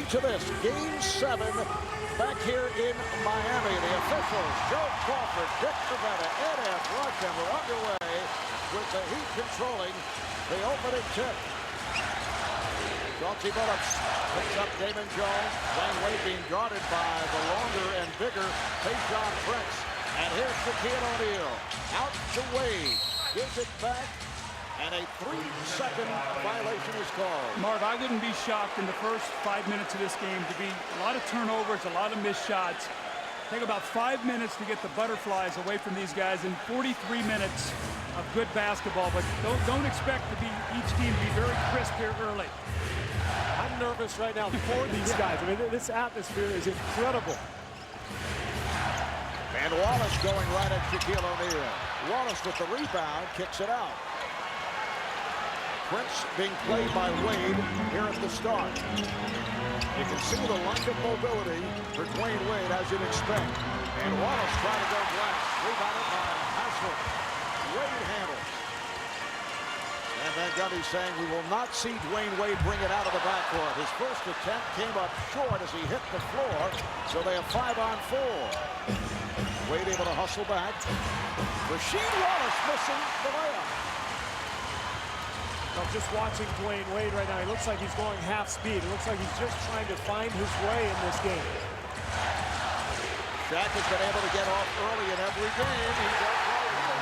to this. Game 7 back here in Miami. The officials, Joe Crawford, Dick Pavetta, Ed F. Rusham are underway with the Heat controlling the opening tip. Chauncey Billups picks up Damon Jones. Dwyane Wade being guarded by the longer and bigger Tayshaun Prince. And here's Shaquille O'Neal. Out to Wade. Gives it back. And a 3-second violation is called. Marv, I wouldn't be shocked in the first 5 minutes of this game to be a lot of turnovers, a lot of missed shots. Take about 5 minutes to get the butterflies away from these guys in 43 minutes of good basketball. But don't expect to be each team to be very crisp here early. I'm nervous right now for these guys. I mean, this atmosphere is incredible. And Wallace going right at Shaquille O'Neal. Wallace with the rebound, kicks it out. Prince being played by Wade here at the start. You can see the lack of mobility for Dwyane Wade, as you'd expect. And Wallace trying to go glass. Rebounded by Haslett. Wade handles. And Van Gundy saying we will not see Dwyane Wade bring it out of the backcourt. His first attempt came up short as he hit the floor, so they have 5-on-4. Wade able to hustle back. Rasheed Wallace missing the layup. I'm just watching Dwyane Wade right now. He looks like he's going half speed. It looks like he's just trying to find his way in this game. Shaq has been able to get off early in every game. He does well here.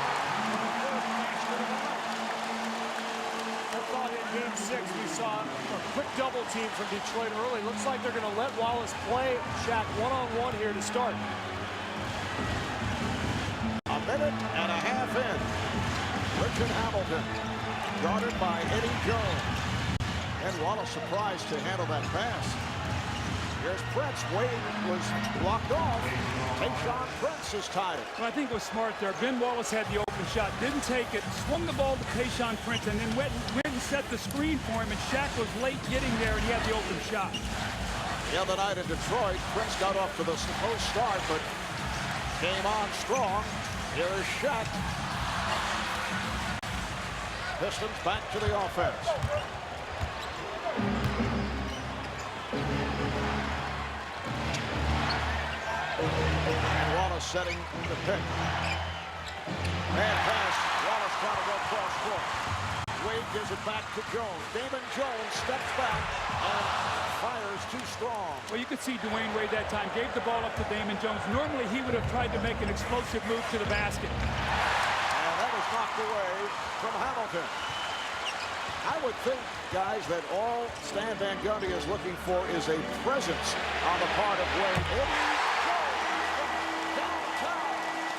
I thought in Game 6 we saw a quick double team from Detroit early. Looks like they're going to let Wallace play Shaq one-on-one here to start. A minute and a half in. Richard Hamilton guarded by Eddie Jones. And Wallace surprised to handle that pass. Here's Prince. Wade was blocked off. Tayshaun Prince is tied it. Well, I think it was smart there. Ben Wallace had the open shot, didn't take it, swung the ball to Tayshaun Prince, and then went and set the screen for him, and Shaq was late getting there, and he had the open shot. The other night in Detroit, Prince got off to the slow start, but came on strong. Here is Shaq. Pistons back to the offense. And Wallace setting the pick. Bad pass. Wallace trying to go cross court. Wade gives it back to Jones. Damon Jones steps back and fires too strong. Well, you could see Dwyane Wade that time. Gave the ball up to Damon Jones. Normally, he would have tried to make an explosive move to the basket. And that was knocked away from Hamilton. I would think, guys, that all Stan Van Gundy is looking for is a presence on the part of Wade.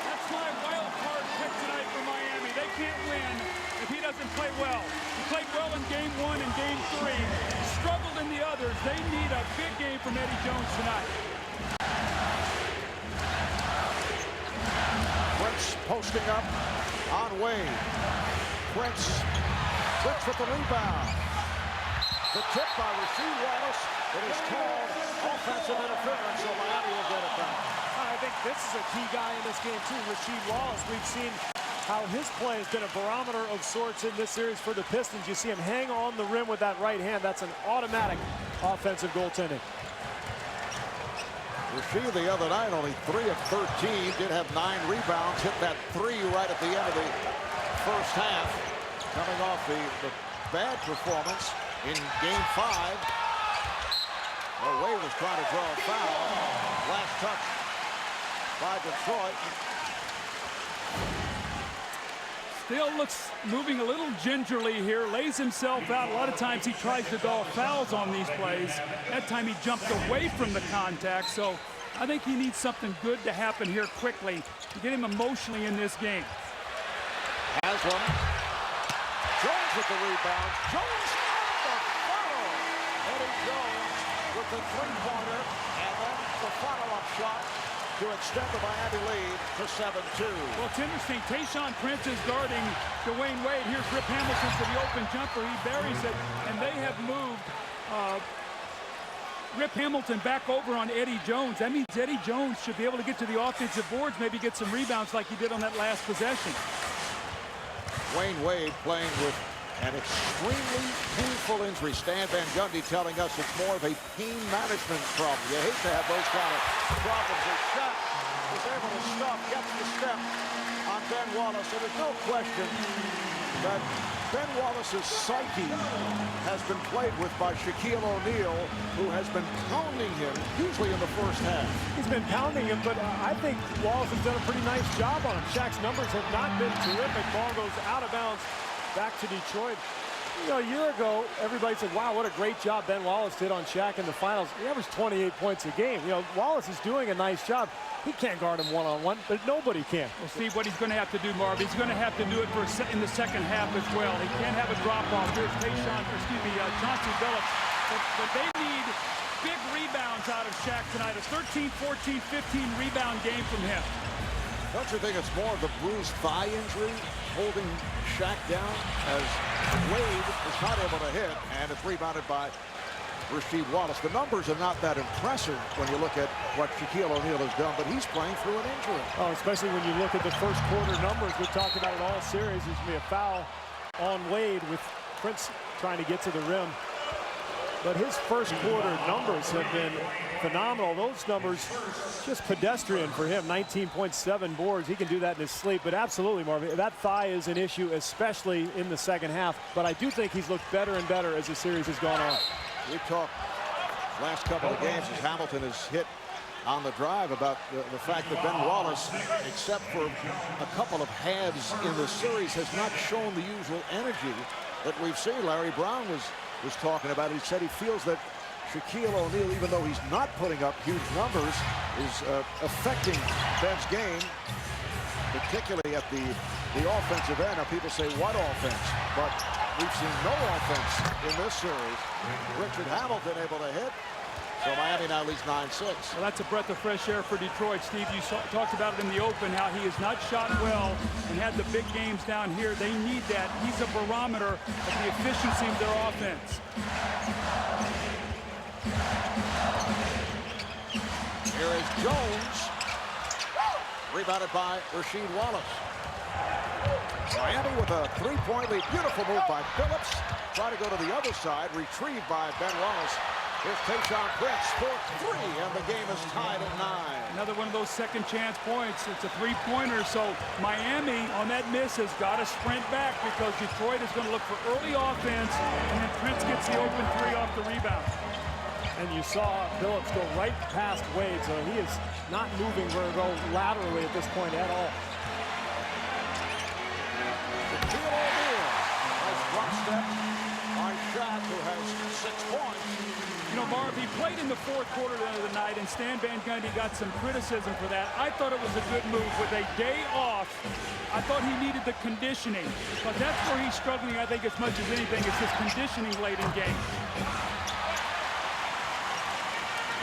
That's my wild card pick tonight for Miami. They can't win if he doesn't play well. He played well in Game 1 and Game 3. Struggled in the others. They need a big game from Eddie Jones tonight. Prince posting up on Wade. Prince with the rebound. The tip by Rasheed Wallace. It is called offensive interference, so Miami will get it back. I think this is a key guy in this game too, Rasheed Wallace. We've seen how his play has been a barometer of sorts in this series for the Pistons. You see him hang on the rim with that right hand. That's an automatic offensive goaltending. Rasheed the other night, only 3 of 13, did have 9 rebounds, hit that 3 right at the end of the first half, coming off the bad performance in Game 5. Well, Wade was trying to draw a foul. Last touch by Detroit. Still looks moving a little gingerly here, lays himself out. A lot of times he tries to draw fouls on these plays. That time he jumped away from the contact, so I think he needs something good to happen here quickly to get him emotionally in this game. Has one. Jones with the rebound. Jones on the follow. Eddie Jones with the three-pointer, and then the follow-up shot to extend the Miami lead to 7-2. Well, it's interesting. Tayshaun Prince is guarding Dwyane Wade. Here's Rip Hamilton for the open jumper. He buries it, and they have moved Rip Hamilton back over on Eddie Jones. That means Eddie Jones should be able to get to the offensive boards, maybe get some rebounds like he did on that last possession. Dwyane Wade playing with An extremely painful injury. Stan Van Gundy telling us it's more of a pain management problem. You hate to have those kind of problems. As Shaq was able to stop, gets the step on Ben Wallace. And there's no question that Ben Wallace's psyche has been played with by Shaquille O'Neal, who has been pounding him, usually in the first half. He's been pounding him, but I think Wallace has done a pretty nice job on him. Shaq's numbers have not been terrific. Ball goes out of bounds back to Detroit. You know, a year ago, everybody said, wow, what a great job Ben Wallace did on Shaq in the finals. He averaged 28 points a game. You know, Wallace is doing a nice job. He can't guard him one-on-one, but nobody can. Well, Steve, what he's going to have to do, Marv, he's going to have to do it in the second half as well. He can't have a drop-off. Here's Chauncey Billups. But they need big rebounds out of Shaq tonight. A 13, 14, 15 rebound game from him. Don't you think it's more of the bruised thigh injury holding Shaq down as Wade is not able to hit, and it's rebounded by Rasheed Wallace. The numbers are not that impressive when you look at what Shaquille O'Neal has done, but he's playing through an injury. Oh, especially when you look at the first quarter numbers. We've talked about it all series. There's going to be a foul on Wade with Prince trying to get to the rim. But his first quarter numbers have been phenomenal. Those numbers just pedestrian for him. 19.7 boards. He can do that in his sleep. But absolutely, Marvin, that thigh is an issue, especially in the second half. But I do think he's looked better and better as the series has gone on. We've talked last couple of games as Hamilton has hit on the drive about the fact that Ben Wallace, except for a couple of halves in the series, has not shown the usual energy that we've seen. Larry Brown was talking about it. He said he feels that Shaquille O'Neal, even though he's not putting up huge numbers, is affecting Ben's game, particularly at the offensive end. Now people say, what offense? But we've seen no offense in this series. Richard Hamilton able to hit. So Miami now leads 9-6. Well, that's a breath of fresh air for Detroit. Steve, you talked about it in the open, how he has not shot well and had the big games down here. They need that. He's a barometer of the efficiency of their offense. Here is Jones. Rebounded by Rasheed Wallace. Miami with a three-point lead. Beautiful move by Billups. Try to go to the other side. Retrieved by Ben Wallace. Here's Tayshaun Prince for three, and the game is tied at 9. Another one of those second chance points. It's a three-pointer, so Miami on that miss has got to sprint back because Detroit is going to look for early offense, and then Prince gets the open three off the rebound. And you saw Billups go right past Wade, so he is not moving very well laterally at this point at all. Shaquille O'Neal, nice drop step by Shaq, who has 6 points. You know, Marv, he played in the fourth quarter of the night, and Stan Van Gundy got some criticism for that. I thought it was a good move. With a day off, I thought he needed the conditioning. But that's where he's struggling, I think, as much as anything. It's his conditioning late in game.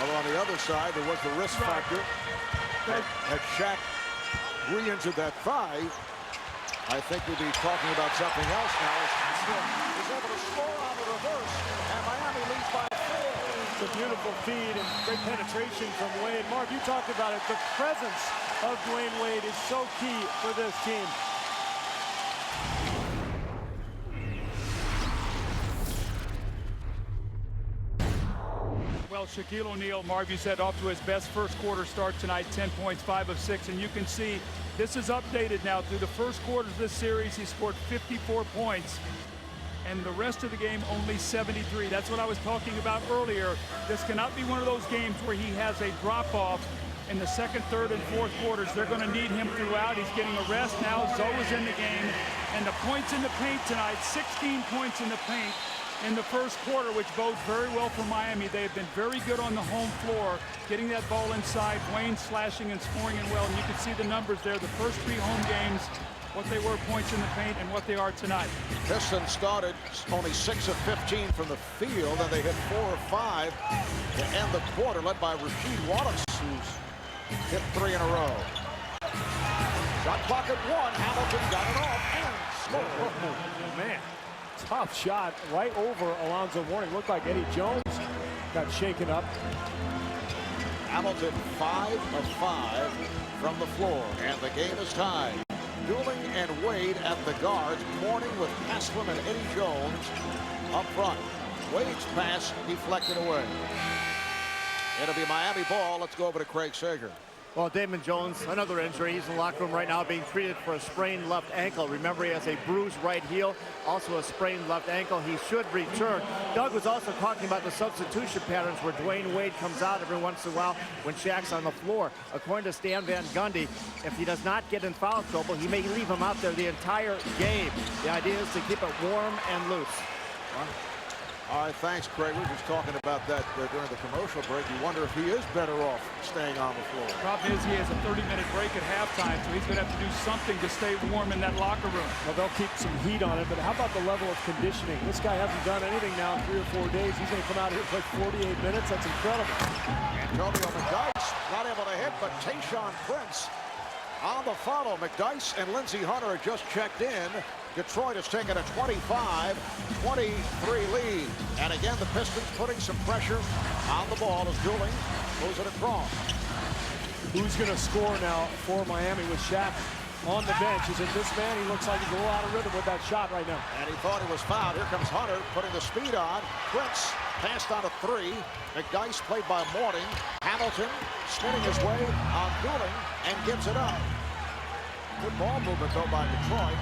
Well, on the other side, there was the risk factor. Had Shaq re-injured that thigh, I think we'd be talking about something else now. He's able to score on the reverse, and Miami leads by 4. It's a beautiful feed and great penetration from Wade. Mark, you talked about it. The presence of Dwyane Wade is so key for this team. Well, Shaquille O'Neal, Marv, you said, off to his best first quarter start tonight, 10 points, 5 of 6. And you can see this is updated now. Through the first quarter of this series, he scored 54 points. And the rest of the game, only 73. That's what I was talking about earlier. This cannot be one of those games where he has a drop-off in the second, third, and fourth quarters. They're going to need him throughout. He's getting a rest now. Zoe's in the game. And the points in the paint tonight, 16 points in the paint in the first quarter, which bodes very well for Miami. They have been very good on the home floor, getting that ball inside. Wayne slashing and scoring it well. And you can see the numbers there. The first 3 home games, what they were points in the paint and what they are tonight. Pistons started only 6 of 15 from the field, and they hit 4 of 5 to end the quarter, led by Rasheed Wallace, who's hit 3 in a row. Shot clock at 1. Hamilton got it off and scored. Oh, man, tough shot right over Alonzo Mourning. Looked like Eddie Jones got shaken up. Hamilton 5 of 5 from the floor, and the game is tied. Dooling and Wade. Wade at the guards. Mourning with Haslam and Eddie Jones up front. Wade's pass deflected away. It'll be Miami ball. Let's go over to Craig Sager. Well, Damon Jones, another injury. He's in the locker room right now being treated for a sprained left ankle. Remember, he has a bruised right heel, also a sprained left ankle. He should return. Doug was also talking about the substitution patterns where Dwyane Wade comes out every once in a while when Shaq's on the floor. According to Stan Van Gundy, if he does not get in foul trouble, he may leave him out there the entire game. The idea is to keep it warm and loose. All right, thanks, Craig. We were just talking about that during the commercial break. You wonder if he is better off staying on the floor. The problem is he has a 30-minute break at halftime, so he's going to have to do something to stay warm in that locker room. Well, they'll keep some heat on it, but how about the level of conditioning? This guy hasn't done anything now in 3 or 4 days. He's going to come out here and play 48 minutes. That's incredible. Antonio McDyess not able to hit, but Tayshaun Prince on the follow. McDyess and Lindsey Hunter are just checked in. Detroit has taken a 25-23 lead. And again, the Pistons putting some pressure on the ball as Dooling moves it across. Who's going to score now for Miami with Shaq on the bench? Is it this man? He looks like he's a little out of rhythm with that shot right now. And he thought he was fouled. Here comes Hunter putting the speed on. Prince passed on a 3. McDyess played by Mourning. Hamilton spinning his way on Dooling and gives it up. Good ball movement, though, by Detroit.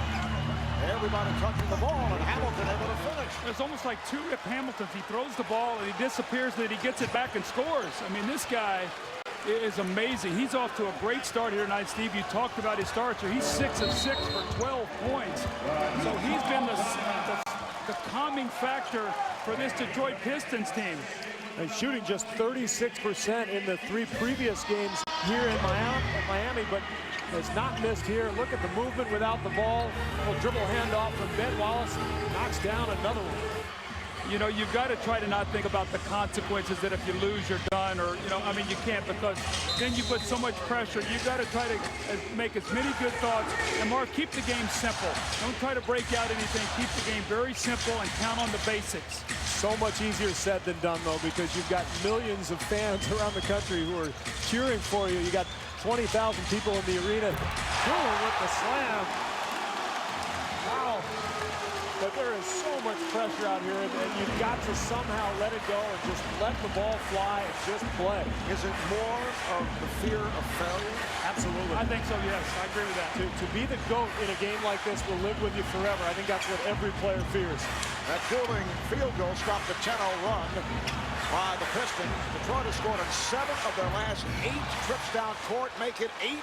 Everybody touching the ball, and Hamilton able to finish. It's almost like 2 Rip Hamiltons. He throws the ball, and he disappears, and then he gets it back and scores. I mean, this guy is amazing. He's off to a great start here tonight, Steve. You talked about his starts. He's 6 of 6 for 12 points. So he's been the calming factor for this Detroit Pistons team. And shooting just 36% in the 3 previous games here in Miami, but has not missed here. Look at the movement without the ball. A little dribble handoff from Ben Wallace. Knocks down another one. You know, you've got to try to not think about the consequences that if you lose, you're done, or, you know, I mean, you can't, because then you put so much pressure. You've got to try to make as many good thoughts. And, Mark, keep the game simple. Don't try to break out anything. Keep the game very simple and count on the basics. So much easier said than done, though, because you've got millions of fans around the country who are cheering for you. You got 20,000 people in the arena. Dooling with the slam. Wow. But there is so much pressure out here, and you've got to somehow let it go and just let the ball fly and just play. Is it more of the fear of failure? Absolutely. I think so, yes. I agree with that. To be the GOAT in a game like this will live with you forever. I think that's what every player fears. That Dooling field goal stopped the 10-0 run by the Pistons. Detroit has scored on 7 of their last 8 trips down court, make it 8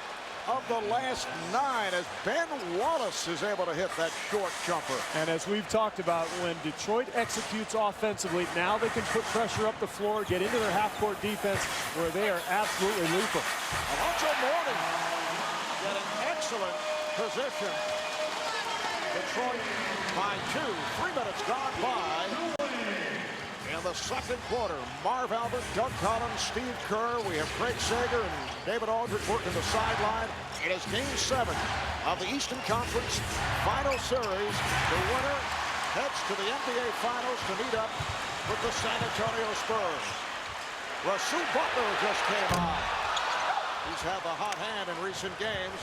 of the last 9 as Ben Wallace is able to hit that short jumper. And as we've talked about, when Detroit executes offensively, now they can put pressure up the floor, get into their half-court defense where they are absolutely lethal. Alonzo Mourning get an excellent position. Detroit by 2. 3 minutes gone by. In the second quarter, Marv Albert, Doug Collins, Steve Kerr. We have Craig Sager and David Aldridge working the sideline. It is Game 7 of the Eastern Conference Final Series. The winner heads to the NBA Finals to meet up with the San Antonio Spurs. Rasheed Wallace just came on. He's had the hot hand in recent games.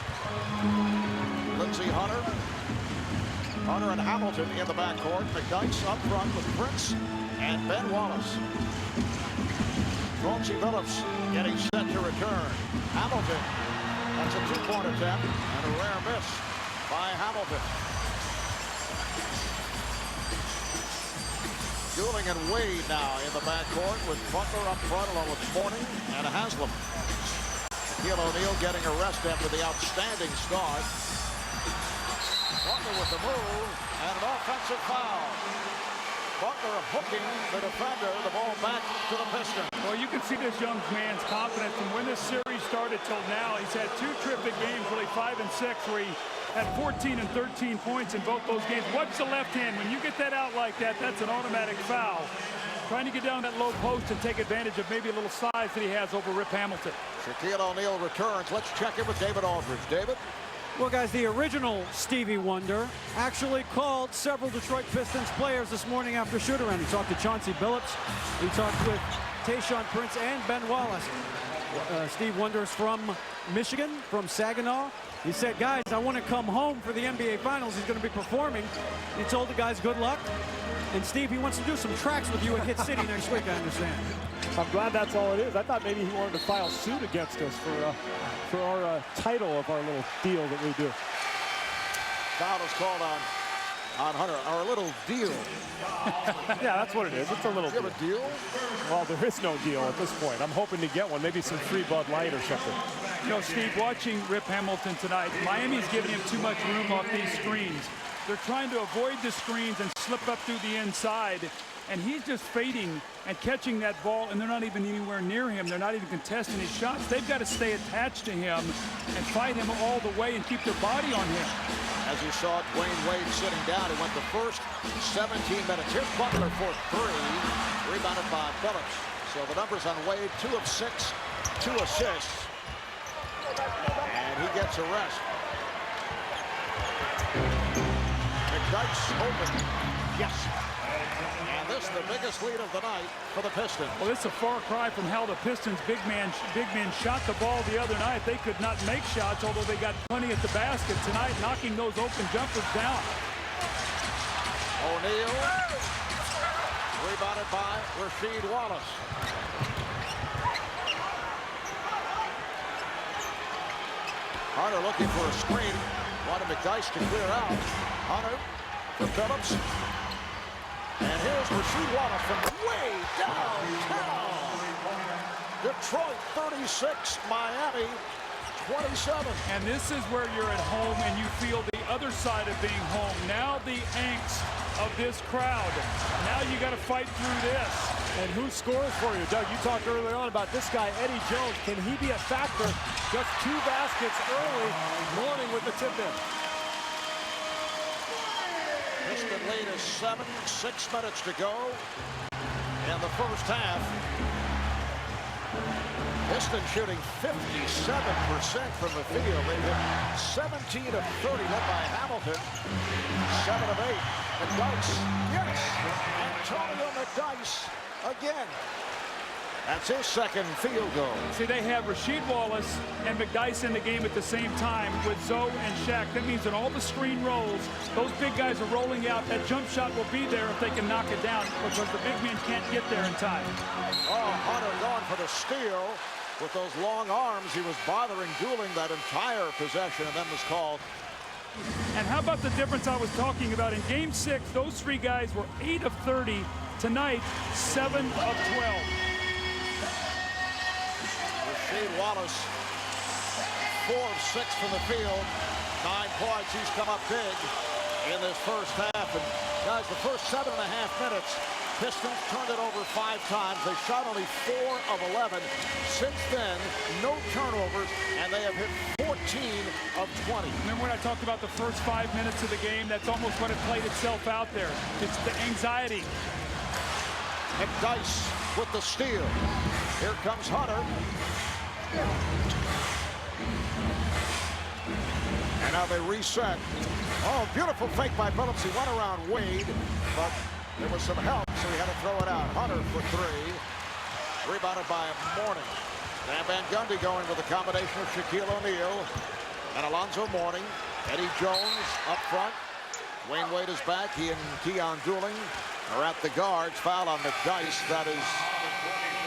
Lindsey Hunter and Hamilton in the backcourt. McDyess up front with Prince and Ben Wallace. Chauncey Billups getting set to return. Hamilton, that's a 2-point attempt and a rare miss by Hamilton. Dooling and Wade now in the backcourt with Butler up front along with Mourning and Haslam. Shaquille O'Neal getting a rest after the outstanding start. Butler with the move and an offensive foul. Butler hooking the defender, the ball back to the Pistons. Well, you can see this young man's confidence, and when this series started till now, he's had 2 terrific games, really 5 and 6, where he had 14 and 13 points in both those games. Watch the left hand. When you get that out like that, that's an automatic foul. Trying to get down that low post and take advantage of maybe a little size that he has over Rip Hamilton. Shaquille O'Neal returns. Let's check in with David Aldridge. David? Well, guys, the original Stevie Wonder actually called several Detroit Pistons players this morning after shoot-around. He talked to Chauncey Billups. He talked with Tayshaun Prince and Ben Wallace. Steve Wonder's from Michigan, from Saginaw. He said, guys, I want to come home for the NBA Finals. He's going to be performing. He told the guys good luck. And Steve, he wants to do some tracks with you at Hit City next week, I understand. I'm glad that's all it is. I thought maybe he wanted to file suit against us for our title of our little deal that we do. Foul is called on Hunter, our little deal. Yeah, that's what it is. It's a little Do you deal. have a deal? Well, there is no deal at this point. I'm hoping to get one, maybe some free Bud Light or something. You know, Steve, watching Rip Hamilton tonight, Miami's giving him too much room off these screens. They're trying to avoid the screens and slip up through the inside, and he's just fading and catching that ball, and they're not even anywhere near him. They're not even contesting his shots. They've got to stay attached to him and fight him all the way and keep their body on him. As you saw, Dwyane Wade sitting down. He went the first 17 minutes. Here's Butler for three, rebounded by Phillips. So the numbers on Wade, 2 of 6, 2 assists, and he gets a rest. McDyke's open. Yes. And this is the biggest lead of the night for the Pistons. Well, this is a far cry from how the Pistons big men shot the ball the other night. They could not make shots, although they got plenty at the basket tonight, knocking those open jumpers down. O'Neal, rebounded by Rasheed Wallace. Hunter looking for a screen. Wanted McDyke to clear out. Hunter for Phillips. And here's Rasheed Wallace from way downtown. Detroit 36, Miami 27. And this is where you're at home and you feel the other side of being home. Now the angst of this crowd. Now you got to fight through this. And who scores for you? Doug, you talked earlier on about this guy, Eddie Jones. Can he be a factor? Just 2 baskets early morning with the tip-in. Piston lead is 7, 6 minutes to go in the first half. Pistons shooting 57% from the field. They hit 17 of 30, led by Hamilton. 7 of 8. McDyke, yes! Antonio McDyke again. That's his second field goal. See, they have Rasheed Wallace and McDyke in the game at the same time with Zoe and Shaq. That means that all the screen rolls, those big guys are rolling out. That jump shot will be there if they can knock it down because the big men can't get there in time. Oh, Hunter going for the steal. With those long arms, he was bothering Dooling that entire possession and then was called. And how about the difference I was talking about? In Game 6, those 3 guys were 8 of 30. Tonight, 7 of 12. Rasheed Wallace, 4 of 6 from the field, 9 points. He's come up big in this first half. And guys, the first 7.5 minutes, Pistons turned it over 5 times. They shot only 4 of 11. Since then, no turnovers, and they have hit 14 of 20. Remember when I talked about the first 5 minutes of the game? That's almost what it played itself out there. It's the anxiety. McDyke with the steal. Here comes Hunter. And now they reset. Oh, beautiful fake by Phillips. He went around Wade, but there was some help, so he had to throw it out. Hunter for 3. Rebounded by Mourning. Dan Van Gundy going with a combination of Shaquille O'Neal and Alonzo Mourning. Eddie Jones up front. Dwyane Wade is back. He and Keon Dooling are at the guards. Foul on McDyke. That is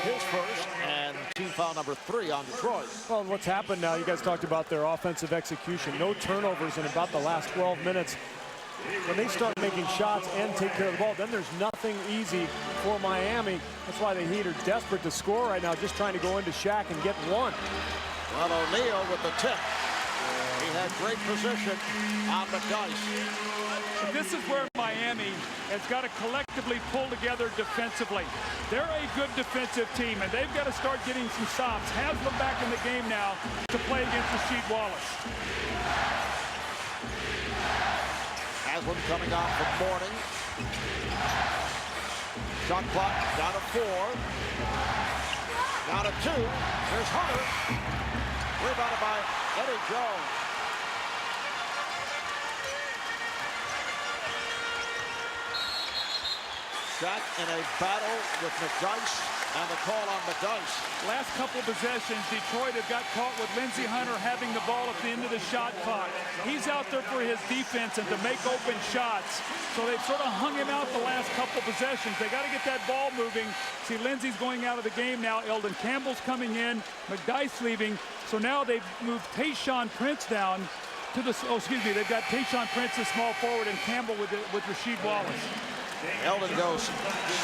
his first, and team foul number 3 on Detroit. Well, what's happened now, you guys talked about their offensive execution. No turnovers in about the last 12 minutes. When they start making shots and take care of the ball, then there's nothing easy for Miami. That's why the Heat are desperate to score right now, just trying to go into Shaq and get 1. Well, O'Neal with the tip. He had great position on McDyke. This is where Miami has got to collectively pull together defensively. They're a good defensive team, and they've got to start getting some stops. Haslam back in the game now to play against Rasheed Wallace. Haslam coming on from Mourning. Shot clock down to 4. Down to 2. There's Hunter. Rebounded by Eddie Jones. Shaq in a battle with McDyke. And the call on McDyess. Last couple of possessions, Detroit have got caught with Lindsey Hunter having the ball at the end of the shot clock. He's out there for his defense and to make open shots. So they've sort of hung him out the last couple of possessions. They got to get that ball moving. See, Lindsey's going out of the game now. Eldon Campbell's coming in. McDyess leaving. So now they've moved Tayshaun Prince down to the, they've got Tayshaun Prince, the small forward, and Campbell with Rasheed Wallace. Eldon goes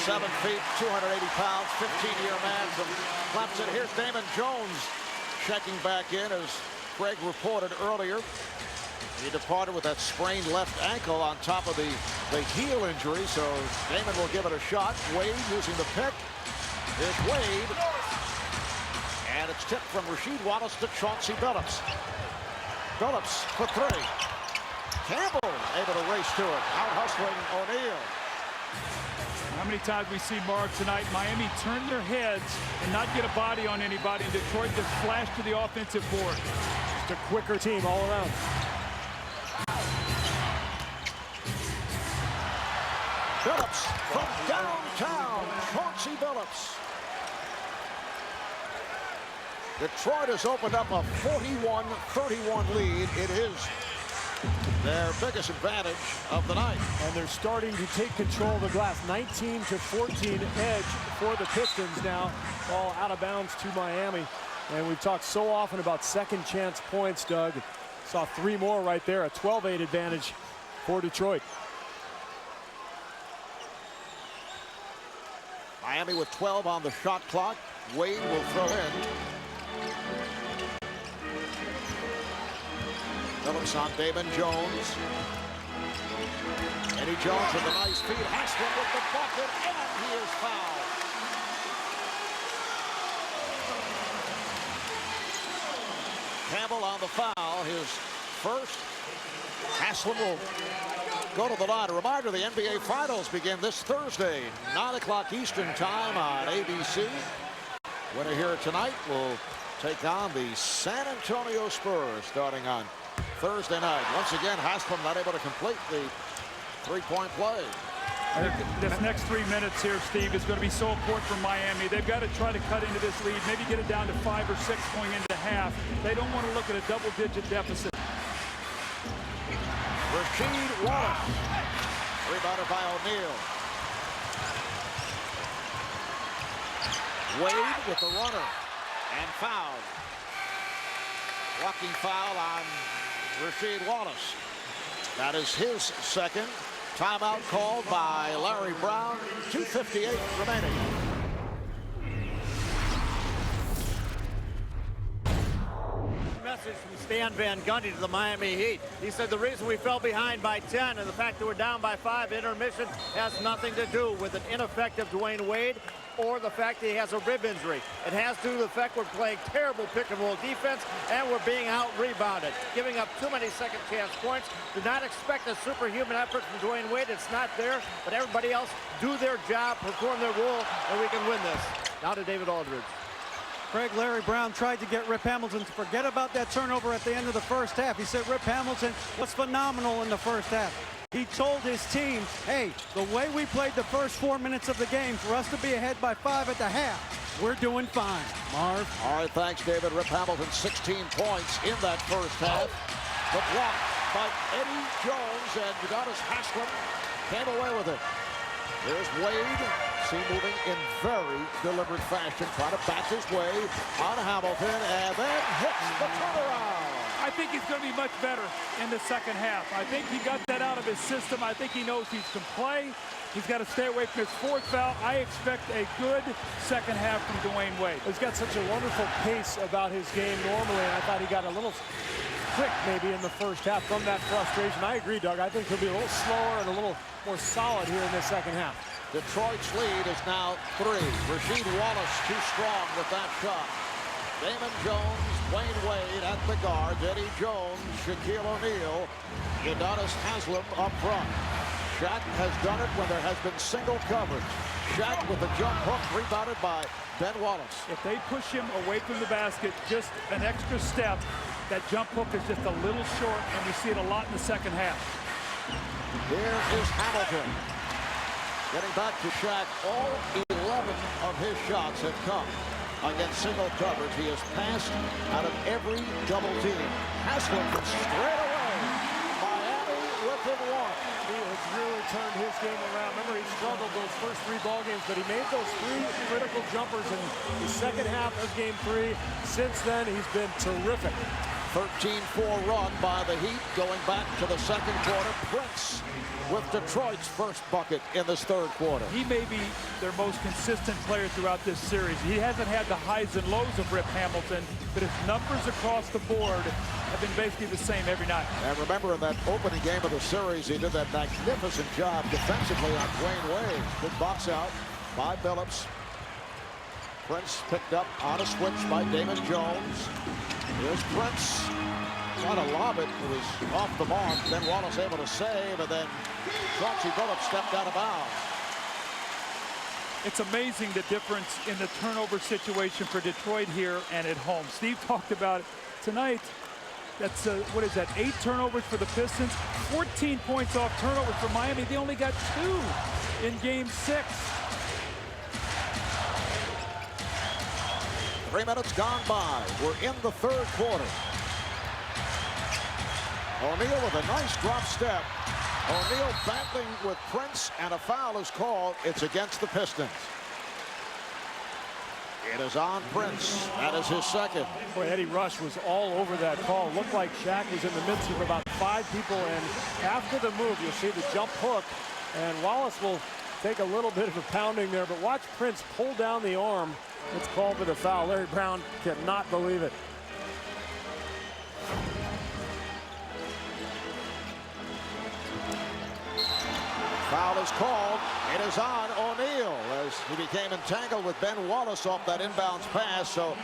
7 feet, 280 pounds, 15-year man from Clemson. Here's Damon Jones checking back in, as Greg reported earlier. He departed with that sprained left ankle on top of the heel injury, so Damon will give it a shot. Wade using the pick. Here's Wade. And it's tipped from Rasheed Wallace to Chauncey Billups. Billups for three. Campbell able to race to it, out hustling O'Neal. How many times we see, Mark, tonight Miami turn their heads and not get a body on anybody, and Detroit just flash to the offensive board. Just a quicker team all around. Billups from downtown, Chauncey Billups. Detroit has opened up a 41-31 lead. It is their biggest advantage of the night. And they're starting to take control of the glass. 19-14 edge for the Pistons now. Ball out of bounds to Miami. And we've talked so often about second chance points, Doug. Saw 3 more right there. A 12-8 advantage for Detroit. Miami with 12 on the shot clock. Wade will throw in. Billups on Damon Jones. Eddie Jones with a nice feed. Haslem with the bucket, and he is fouled. Campbell on the foul, his first. Haslem will go to the line. A reminder, the NBA Finals begin this Thursday, 9 o'clock Eastern time on ABC. Winner here tonight will take on the San Antonio Spurs starting on Thursday night. Once again, Haslem not able to complete the three-point play. This next 3 minutes here, Steve, is going to be so important for Miami. They've got to try to cut into this lead, maybe get it down to 5 or 6 going into half. They don't want to look at a double-digit deficit. Rasheed Wallace, rebounded by O'Neal. Wade with the runner and fouled. Walking foul on Rasheed Wallace. That is his second. Timeout called by Larry Brown. 2:58 remaining. Message from Stan Van Gundy to the Miami Heat. He said the reason we fell behind by 10 and the fact that we're down by 5 intermission has nothing to do with an ineffective Dwyane Wade or the fact that he has a rib injury. It has to do with the fact we're playing terrible pick-and-roll defense and we're being out-rebounded, giving up too many second-chance points. Do not expect a superhuman effort from Dwyane Wade. It's not there, but everybody else do their job, perform their role, and we can win this. Now to David Aldridge. Craig, Larry Brown tried to get Rip Hamilton to forget about that turnover at the end of the first half. He said Rip Hamilton was phenomenal in the first half. He told his team, hey, the way we played the first 4 minutes of the game, for us to be ahead by 5 at the half, we're doing fine. Marv? All right, thanks, David. Rip Hamilton, 16 points in that first half. The block by Eddie Jones, and Udonis Haslem came away with it. There's Wade, seen moving in very deliberate fashion, trying to back his way on Hamilton, and then hits the turnaround. I think he's going to be much better in the second half. I think he got that out of his system. I think he knows he can play. He's got to stay away from his fourth foul. I expect a good second half from Dwyane Wade. He's got such a wonderful pace about his game normally, and I thought he got a little quick maybe in the first half from that frustration. I agree, Doug. I think he'll be a little slower and a little more solid here in the second half. Detroit's lead is now 3. Rasheed Wallace too strong with that shot. Damon Jones, Dwyane Wade at the guards, Eddie Jones, Shaquille O'Neal, Udonis Haslem up front. Shaq has done it when there has been single coverage. Shaq with a jump hook rebounded by Ben Wallace. If they push him away from the basket just an extra step, that jump hook is just a little short, and we see it a lot in the second half. Here is Hamilton. Getting back to Shaq, all 11 of his shots have come against single coverage. He has passed out of every double team. Haslem from straight away. Miami within one. He has really turned his game around. Remember, he struggled those first 3 ball games, but he made those 3 critical jumpers in the second half of game 3. Since then, he's been terrific. 13-4 run by the Heat going back to the second quarter. Prince with Detroit's first bucket in this third quarter. He may be their most consistent player throughout this series. He hasn't had the highs and lows of Rip Hamilton, but his numbers across the board have been basically the same every night. And remember, in that opening game of the series, he did that magnificent job defensively on Dwyane Wade. Good box out by Billups. Prince picked up on a switch by Damon Jones. Here's Prince. Trying to lob it. It was off the mark. Ben Wallace able to save, and then Chauncey Billups stepped out of bounds. It's amazing the difference in the turnover situation for Detroit here and at home. Steve talked about it tonight. That's, what is that, 8 turnovers for the Pistons, 14 points off turnovers for Miami. They only got 2 in game 6. 3 minutes gone by. We're in the third quarter. O'Neal with a nice drop step. O'Neal battling with Prince, and a foul is called. It's against the Pistons. It is on Prince. That is his second. Boy, Eddie Rush was all over that call. Looked like Shaq was in the midst of about 5 people, and after the move, you'll see the jump hook, and Wallace will take a little bit of a pounding there, but watch Prince pull down the arm. It's called for the foul. Larry Brown cannot believe it. Foul is called. It is on O'Neal as he became entangled with Ben Wallace off that inbounds pass. So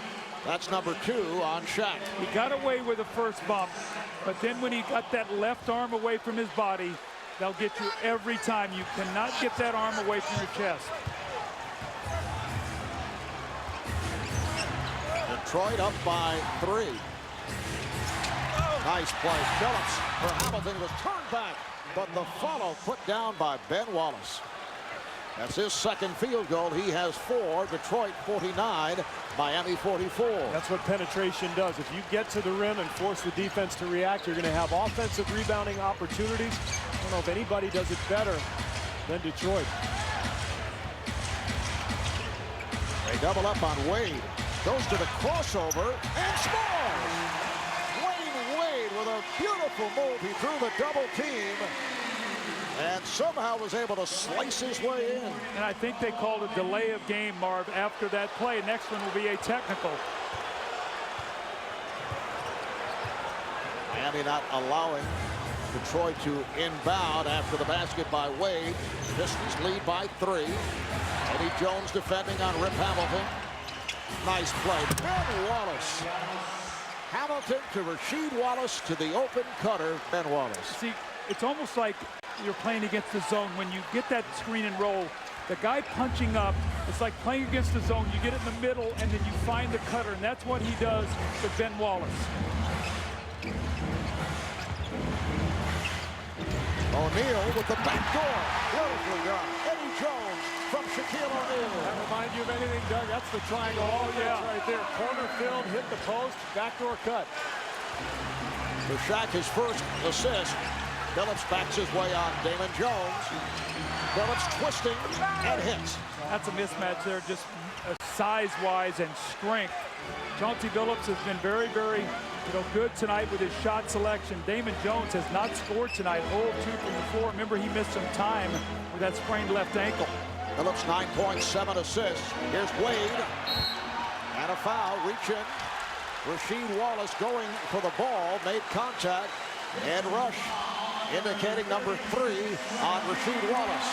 that's number 2 on Shaq. He got away with the first bump, but then when he got that left arm away from his body, they'll get you every time. You cannot get that arm away from your chest. Detroit up by 3. Nice play. Phillips for Hamilton was turned back, but the follow put down by Ben Wallace. That's his second field goal. He has 4. Detroit 49, Miami 44. That's what penetration does. If you get to the rim and force the defense to react, you're going to have offensive rebounding opportunities. I don't know if anybody does it better than Detroit. They double up on Wade. Goes to the crossover and scores! Dwyane Wade with a beautiful move. He threw the double team and somehow was able to slice his way in. And I think they called a delay of game, Marv, after that play. Next one will be a technical. Miami not allowing Detroit to inbound after the basket by Wade. Pistons lead by 3. Eddie Jones defending on Rip Hamilton. Nice play. Ben Wallace. Hamilton to Rasheed Wallace to the open cutter, Ben Wallace. See, it's almost like you're playing against the zone. When you get that screen and roll, the guy punching up, it's like playing against the zone. You get it in the middle, and then you find the cutter, and that's what he does with Ben Wallace. O'Neal with the back door. Beautifully done. Eddie Jones from Shaquille O'Neal. That remind you of anything, Doug? That's the triangle. Oh, yeah. Right there. Corner filled, hit the post, backdoor cut. For Shaq, his first assist. Billups backs his way on Damon Jones. Billups twisting and hits. That's a mismatch there, just size-wise and strength. Chauncey Billups has been very, very good tonight with his shot selection. Damon Jones has not scored tonight. 0 of 2 from the floor. Remember, he missed some time with that sprained left ankle. Billups 9 points, 7 assists. Here's Wade. And a foul, reach in. Rasheed Wallace going for the ball, made contact, and rush, indicating number 3 on Rasheed Wallace.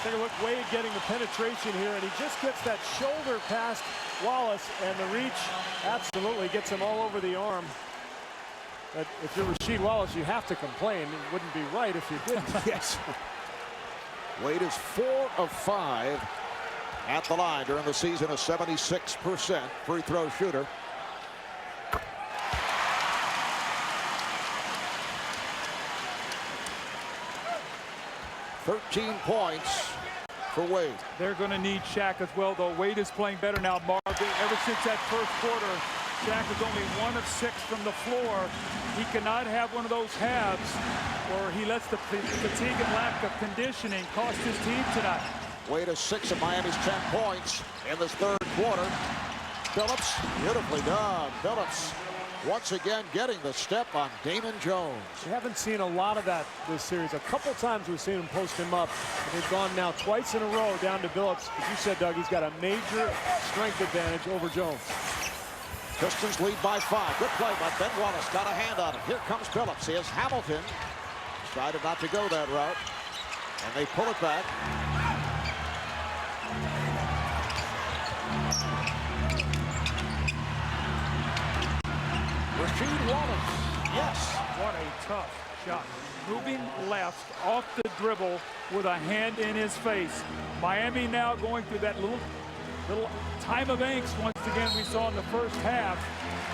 Take a look, Wade getting the penetration here, and he just gets that shoulder past Wallace, and the reach absolutely gets him all over the arm. But if you're Rasheed Wallace, you have to complain. It wouldn't be right if you didn't. Yes. Wade is 4 of 5 at the line during the season, a 76% free throw shooter. 13 points for Wade. They're going to need Shaq as well, though. Wade is playing better now, Marv. Ever since that first quarter, Shaq is only 1 of 6 from the floor. He cannot have one of those halves where he lets the fatigue and lack of conditioning cost his team tonight. Wade is 6 of Miami's 10 points in this third quarter. Phillips, beautifully done. Phillips once again getting the step on Damon Jones. We haven't seen a lot of that this series. A couple times we've seen him post him up. And they've gone now twice in a row down to Phillips. As you said, Doug, he's got a major strength advantage over Jones. Pistons lead by 5. Good play by Ben Wallace. Got a hand on it. Here comes Phillips. Here's Hamilton. Decided not to go that route. And they pull it back. Rasheed Wallace. Yes. What a tough shot. Moving left off the dribble with a hand in his face. Miami now going through that little time of angst once again we saw in the first half.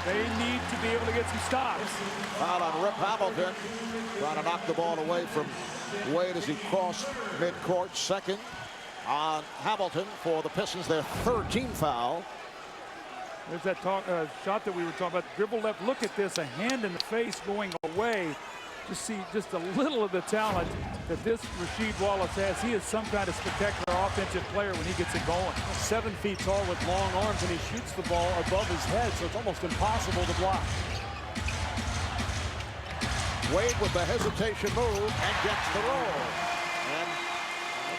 They need to be able to get some stops. Foul on Rip Hamilton. Trying to knock the ball away from Wade as he crossed midcourt. Second on Hamilton for the Pistons, their 13th foul. There's that shot that we were talking about. Dribble left. Look at this. A hand in the face going away. Just see just a little of the talent that this Rasheed Wallace has. He is some kind of spectacular offensive player when he gets it going. 7 feet tall with long arms, and he shoots the ball above his head, so it's almost impossible to block. Wade with the hesitation move and gets the roll. And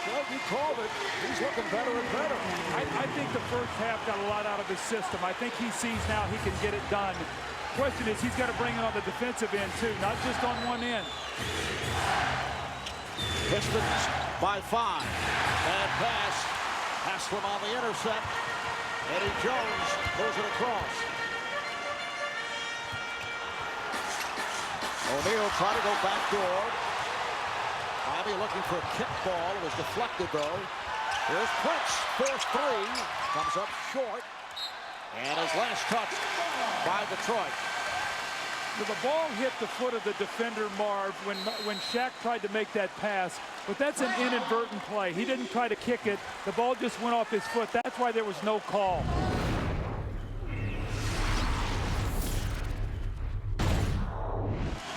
well, you called it. He's looking better and better. I think the first half got a lot out of his system. I think he sees now he can get it done. Question is, he's got to bring it on the defensive end too, not just on one end. Pistons by 5. Bad pass. Haslam on the intercept. Eddie Jones moves it across. O'Neal trying to go backdoor. Miami looking for a kick ball. It was deflected though. Here's Prince. First 3. Comes up short. And his last touch by Detroit. The ball hit the foot of the defender, Marv, when Shaq tried to make that pass. But that's an inadvertent play. He didn't try to kick it. The ball just went off his foot. That's why there was no call.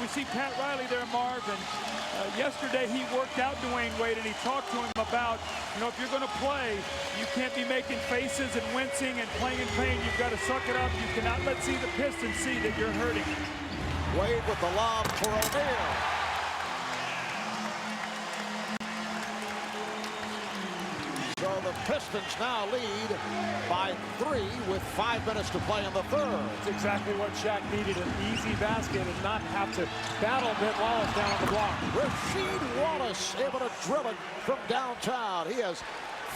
We see Pat Riley there, Marv, and yesterday he worked out Dwyane Wade, and he talked to him about, you know, if you're going to play, you can't be making faces and wincing and playing in pain. You've got to suck it up. You cannot let the Pistons see that you're hurting. Wade with the lob for O'Neal. So the Pistons now lead by 3 with 5 minutes to play in the third. That's exactly what Shaq needed, an easy basket and not have to battle Ben Wallace down on the block. Rasheed Wallace able to drill it from downtown. He has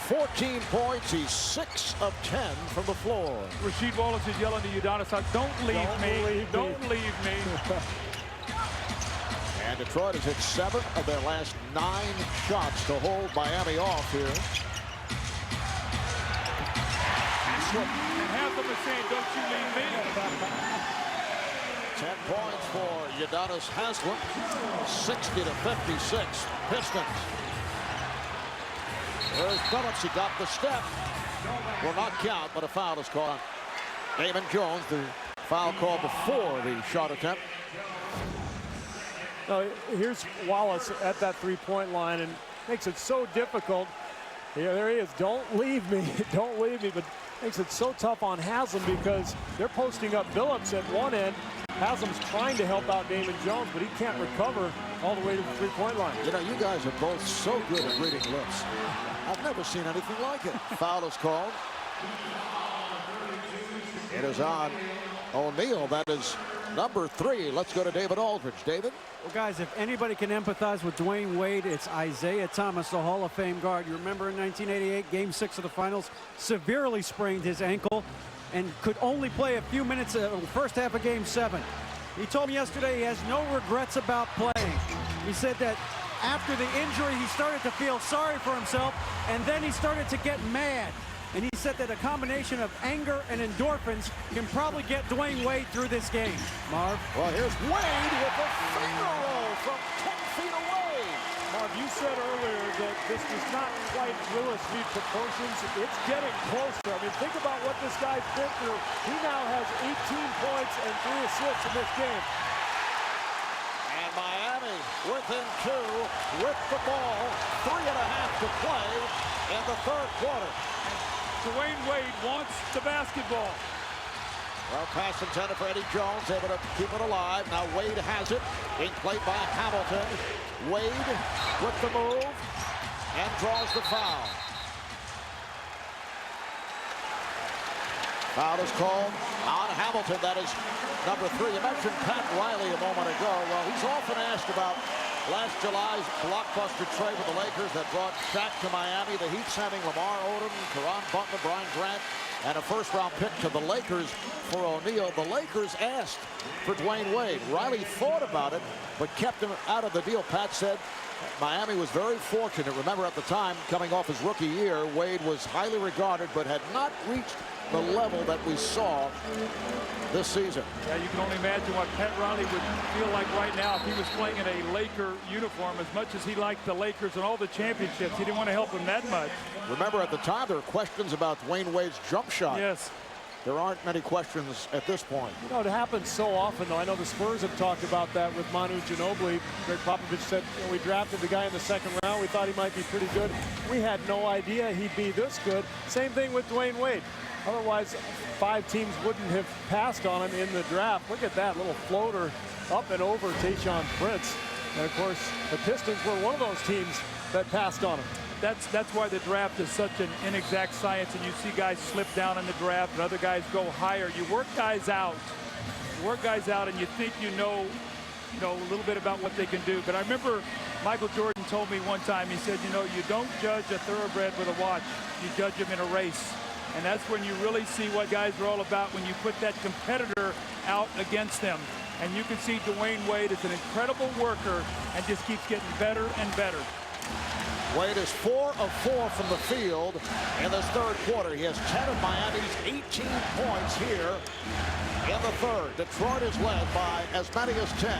14 points. He's 6 of 10 from the floor. Rasheed Wallace is yelling to Udonis, don't leave me. Don't leave me. And Detroit has hit 7 of their last 9 shots to hold Miami off here. And half of them are saying, don't you leave me. 10 points for Udonis Haslem. 60 to 56. Pistons. There's Phillips. He got the step. Will not count, but a foul is called on Damon Jones. The foul call before the shot attempt. No, here's Wallace at that three-point line and makes it so difficult. Yeah, there he is. Don't leave me. Don't leave me. But makes it so tough on Haslam because they're posting up Phillips at one end. Haslam's trying to help out Damon Jones, but he can't recover all the way to the three-point line. You know, you guys are both so good at reading lips. I've never seen anything like it. Foul is called. It is on O'Neal. That is number 3. Let's go to David Aldridge. David? Well, guys, if anybody can empathize with Dwyane Wade, it's Isaiah Thomas, the Hall of Fame guard. You remember in 1988, Game 6 of the Finals, severely sprained his ankle and could only play a few minutes in the first half of Game 7. He told me yesterday he has no regrets about playing. He said that after the injury, he started to feel sorry for himself, and then he started to get mad. And he said that a combination of anger and endorphins can probably get Dwyane Wade through this game. Marv? Well, here's Wade with a finger roll from 10 feet away. Marv, you said earlier that this was not quite Willis Reed proportions. It's getting closer. I mean, think about what this guy's been through. He now has 18 points and 3 assists in this game. And Miami within 2 with the ball. 3.5 to play in the third quarter. Dwyane Wade wants the basketball. Well, pass intended for Eddie Jones, able to keep it alive. Now Wade has it, being played by Hamilton. Wade with the move and draws the foul. Foul is called on Hamilton. That is number 3. You mentioned Pat Riley a moment ago. Well, he's often asked about last July's blockbuster trade with the Lakers that brought Shaq to Miami. The Heat sending Lamar Odom, Caron Butler, Brian Grant, and a first-round pick to the Lakers for O'Neal. The Lakers asked for Dwyane Wade. Riley thought about it, but kept him out of the deal. Pat said Miami was very fortunate. Remember, at the time, coming off his rookie year, Wade was highly regarded, but had not reached the level that we saw this season. Yeah, you can only imagine what Pat Riley would feel like right now if he was playing in a Laker uniform. As much as he liked the Lakers and all the championships, he didn't want to help him that much. Remember, at the time, there were questions about Dwyane Wade's jump shot. Yes. There aren't many questions at this point. You know, it happens so often, though. I know the Spurs have talked about that with Manu Ginobili. Greg Popovich said, you know, we drafted the guy in the second round. We thought he might be pretty good. We had no idea he'd be this good. Same thing with Dwyane Wade. Otherwise, 5 teams wouldn't have passed on him in the draft. Look at that little floater up and over Tayshaun Prince. And, of course, the Pistons were one of those teams that passed on him. That's why the draft is such an inexact science, and you see guys slip down in the draft and other guys go higher. You work guys out. You work guys out, and you think you know a little bit about what they can do. But I remember Michael Jordan told me one time, he said, you know, you don't judge a thoroughbred with a watch. You judge him in a race. And that's when you really see what guys are all about, when you put that competitor out against them. And you can see Dwyane Wade is an incredible worker and just keeps getting better and better. Wade is 4 of 4 from the field in this third quarter. He has 10 of Miami's 18 points here in the third. Detroit is led by as many as 10.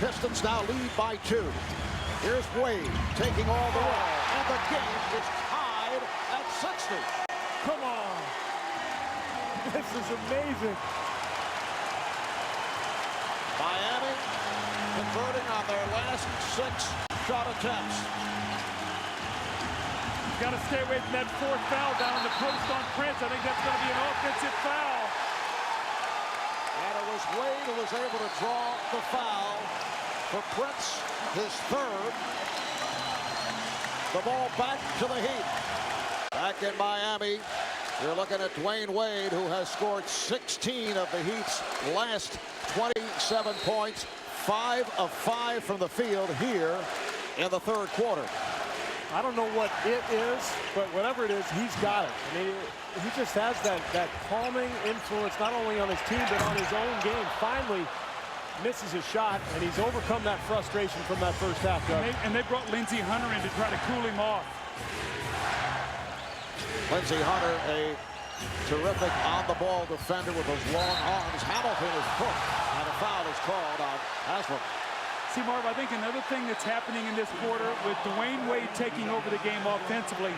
Pistons now lead by 2. Here's Wade taking all the way, and the game is tied at 60. Come on. This is amazing. Miami converting on their last 6 shot attempts. Got to stay away from that 4th foul down in the post on Prince. I think that's going to be an offensive foul. And it was Wade who was able to draw the foul for Prince, his 3rd. The ball back to the Heat. Back in Miami, you're looking at Dwyane Wade, who has scored 16 of the Heat's last 27 points, 5 of 5 from the field here in the third quarter. I don't know what it is, but whatever it is, he's got it. I mean, he just has that calming influence, not only on his team, but on his own game. Finally misses his shot, and he's overcome that frustration from that first half, Doug. And they brought Lindsey Hunter in to try to cool him off. Lindsey Hunter, a terrific on-the-ball defender with those long arms. Hamilton is hooked, and a foul is called on Haslam. See, Marv, I think another thing that's happening in this quarter with Dwyane Wade taking over the game offensively,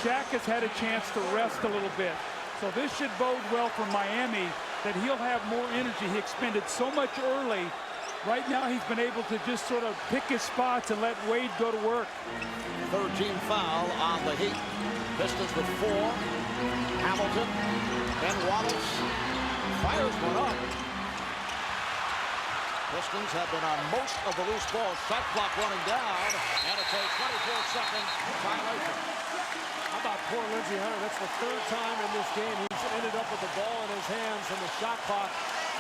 Shaq has had a chance to rest a little bit. So this should bode well for Miami, that he'll have more energy. He expended so much early. Right now, he's been able to just sort of pick his spots and let Wade go to work. 13 foul on the Heat. Pistons with 4. Hamilton, then Wallace fires one up. Pistons have been on most of the loose balls. Shot clock running down, and it's a 24-second violation. How about poor Lindsey Hunter? That's the 3rd time in this game he's ended up with the ball in his hands and the shot clock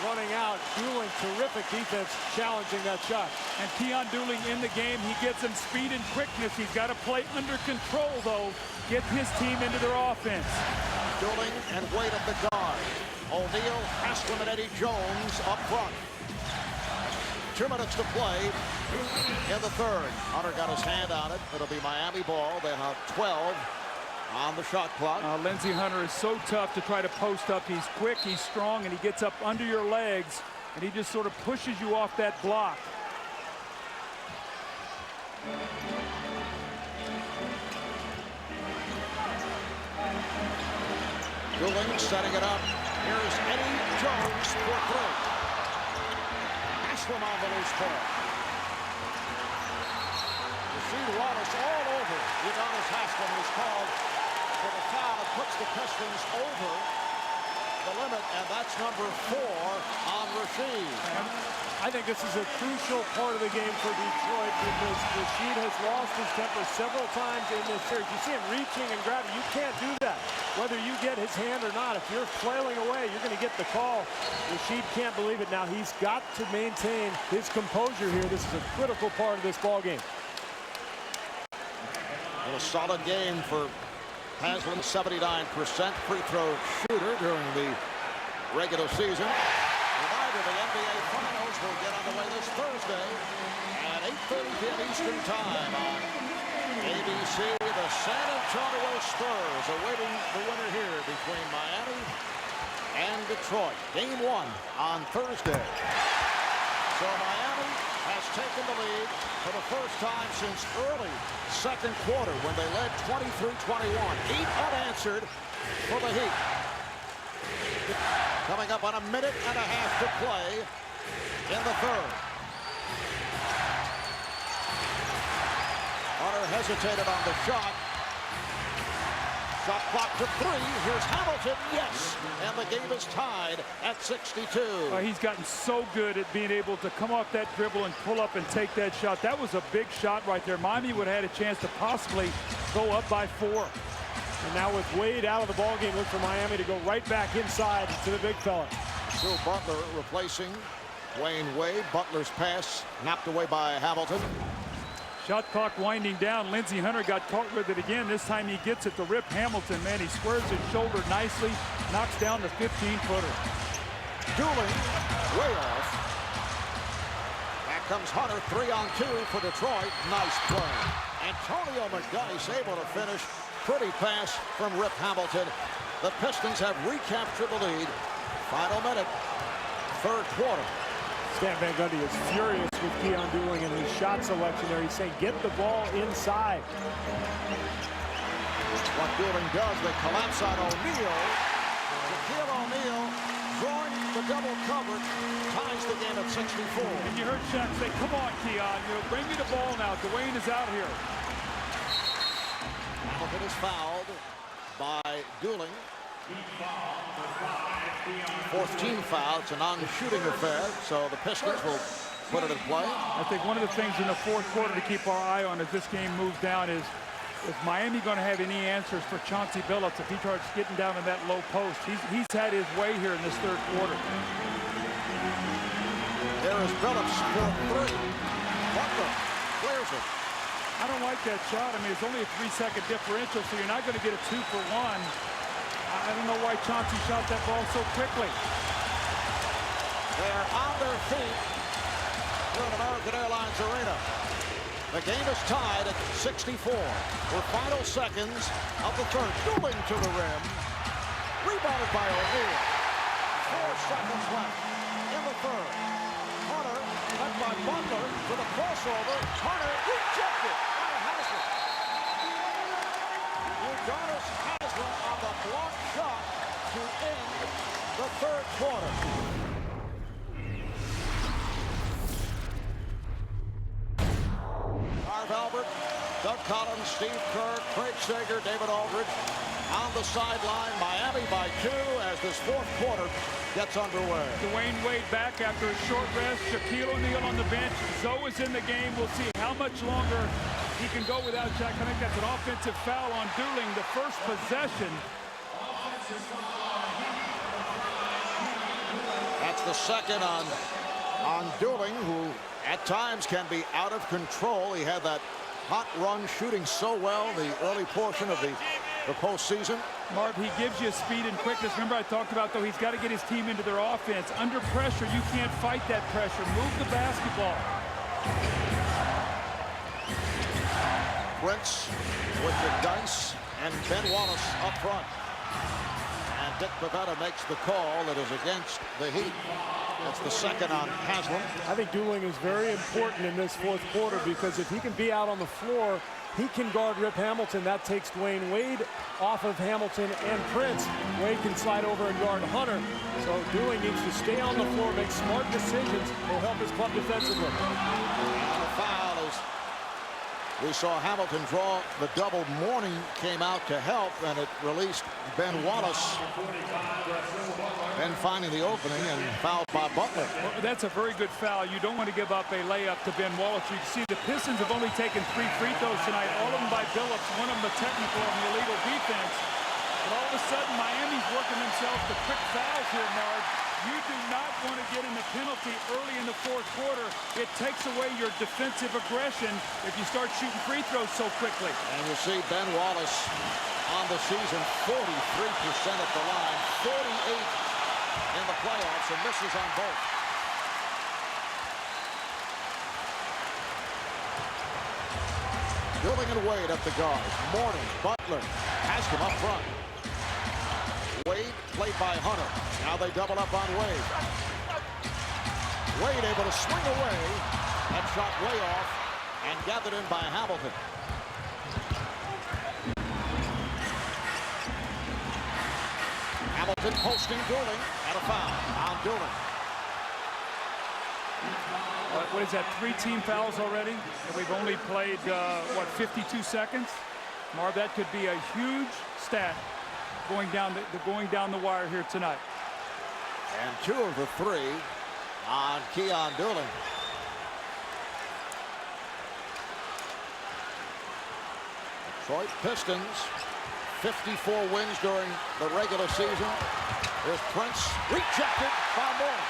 running out. Dooling, terrific defense, challenging that shot. And Keon Dooling in the game, he gets some speed and quickness. He's got to play under control, though, get his team into their offense. Dooling and Wade at the guard. O'Neal, Haslam, and Eddie Jones up front. 2 minutes to play in the third. Hunter got his hand on it. It'll be Miami ball. They have 12 on the shot clock. Lindsey Hunter is so tough to try to post up. He's quick, he's strong, and he gets up under your legs, and he just sort of pushes you off that block. Dooling setting it up. Here's Eddie Jones for three. Ashland on the loose ball. Rasheed Wallace all over Udonis Haslem was called for the foul. It puts the Pistons over the limit, and that's number 4 on Rasheed. I think this is a crucial part of the game for Detroit because Rasheed has lost his temper several times in this series. You see him reaching and grabbing. You can't do that, whether you get his hand or not. If you're flailing away, you're going to get the call. Rasheed can't believe it. Now he's got to maintain his composure here. This is a critical part of this ball game. A solid game for Haslem, 79% free throw shooter during the regular season. Reminder, the NBA Finals will get underway this Thursday at 8:30 p.m. Eastern Time on ABC. The San Antonio Spurs awaiting the winner here between Miami and Detroit. Game 1 on Thursday. So Miami has taken the lead for the first time since early second quarter when they led 23-21. 8 unanswered for the Heat. Coming up on a minute and a half to play in the third. Hunter hesitated on the shot. Shot clock to 3. Here's Hamilton. Yes. And the game is tied at 62. He's gotten so good at being able to come off that dribble and pull up and take that shot. That was a big shot right there. Miami would have had a chance to possibly go up by 4. And now with Wade out of the ballgame, look for Miami to go right back inside to the big fella. Joe Butler replacing Dwyane Wade. Butler's pass knocked away by Hamilton. Shot clock winding down. Lindsey Hunter got caught with it again. This time he gets it to Rip Hamilton. Man, he squares his shoulder nicely, knocks down the 15-footer. Dooling way off. Back comes Hunter, 3-on-2 for Detroit. Nice play. Antonio McGuice able to finish. Pretty pass from Rip Hamilton. The Pistons have recaptured the lead. Final minute, third quarter. Stan Van Gundy is furious with Keon Dooling and his shot selection there. He's saying, get the ball inside. What Dooling does, they collapse on O'Neal. Shaquille O'Neal drawing the double cover, ties the game at 64. And you heard Shaq say, come on, Keon, bring me the ball now. Dwyane is out here. Hamilton is fouled by Dooling. 4th team foul. It's a non-shooting affair, so the Pistons will put it in play. I think one of the things in the fourth quarter to keep our eye on as this game moves down is Miami going to have any answers for Chauncey Billups if he starts getting down in that low post. He's had his way here in this third quarter. There is Billups for 3. Butler clears it. I don't like that shot. I mean, it's only a 3-second differential, so you're not going to get a 2 for 1. I don't know why Chauncey shot that ball so quickly. They're on their feet here at American Airlines Arena. The game is tied at 64. We're final seconds of the third. Dooling to the rim. Rebounded by O'Neal. 4 seconds left in the third. Hunter, led by Butler for the crossover. Hunter rejected by Haslem. Udonis Haslem on the block shot to end the third quarter. Marv Albert, Doug Collins, Steve Kerr, Craig Sager, David Aldridge on the sideline. Miami by 2 as this fourth quarter gets underway. Dwyane Wade back after a short rest. Shaquille O'Neal on the bench. Zoe is in the game. We'll see how much longer he can go without Shaq. I think that's an offensive foul on Dooling, the first possession. That's the second on Dooling, who at times can be out of control. He had that hot run shooting so well the early portion of the postseason. Marv, he gives you speed and quickness. Remember I talked about, though, he's got to get his team into their offense. Under pressure, you can't fight that pressure. Move the basketball. Prince with the dice and Ben Wallace up front. And Dick Bavetta makes the call that is against the Heat. That's the second on Haslam. I think dueling is very important in this fourth quarter because if he can be out on the floor, he can guard Rip Hamilton. That takes Dwyane Wade off of Hamilton and Prince. Wade can slide over and guard Hunter. So dueling needs to stay on the floor, make smart decisions. Will help his club defensively. And a foul is we saw Hamilton draw the double. Mourning came out to help, and it released Ben Wallace. Ben finding the opening and fouled by Butler. Well, that's a very good foul. You don't want to give up a layup to Ben Wallace. You can see the Pistons have only taken 3 free throws tonight, all of them by Billups, one of them a technical and the illegal defense. But all of a sudden, Miami's working themselves to quick fouls here, Nard. You do not want to get in the penalty early in the fourth quarter. It takes away your defensive aggression if you start shooting free throws so quickly. And you see Ben Wallace on the season, 43% at the line, 48 in the playoffs, and misses on both. Dwyane and Wade at the guards. Mourning, Butler has him up front. Wade played by Hunter. Now they double up on Wade. Wade able to swing away. That shot way off and gathered in by Hamilton. Hamilton posting Dwyane and a foul on Dwyane. What is that, 3 team fouls already? And we've only played, 52 seconds? Marv, that could be a huge stat going down the wire here tonight. And 2 of the 3 on Keon Dwyane. Detroit Pistons, 54 wins during the regular season. Here's Prince, rejected by Mourning.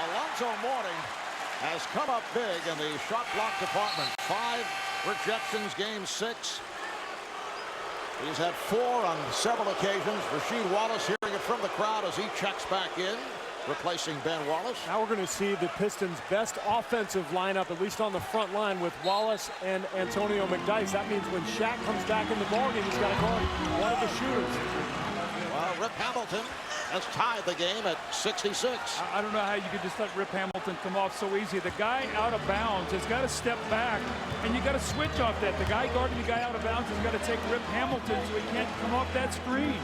Alonzo Mourning has come up big in the shot block department. 5 rejections, game 6. He's had 4 on several occasions. Rasheed Wallace hearing it from the crowd as he checks back in, replacing Ben Wallace. Now we're going to see the Pistons' best offensive lineup, at least on the front line, with Wallace and Antonio McDyess. That means when Shaq comes back in the ballgame, he's got to guard one of the shooters. Well, Rip Hamilton has tied the game at 66. I don't know how you could just let Rip Hamilton come off so easy. The guy out of bounds has got to step back, and you got to switch off that. The guy guarding the guy out of bounds has got to take Rip Hamilton so he can't come off that screen.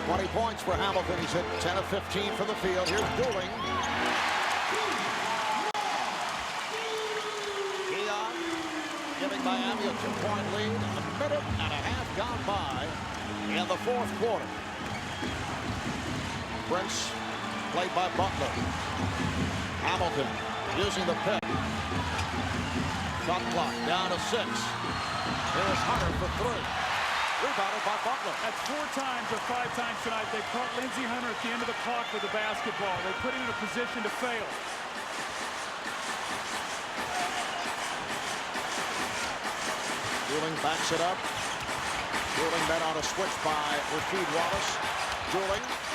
20 points for Hamilton. He's hit 10 of 15 for the field. Here's Dwyane. Keon giving Miami a 2-point lead. A minute and a half gone by in the fourth quarter. Prince played by Butler. Hamilton using the pick. Shot clock down to 6. Here's Hunter for 3. Rebounded by Butler. That's 4 times or 5 times tonight. They caught Lindsey Hunter at the end of the clock with the basketball. They put him in a position to fail. Dwyane backs it up. Dwyane met on a switch by Rasheed Wallace. Dwyane.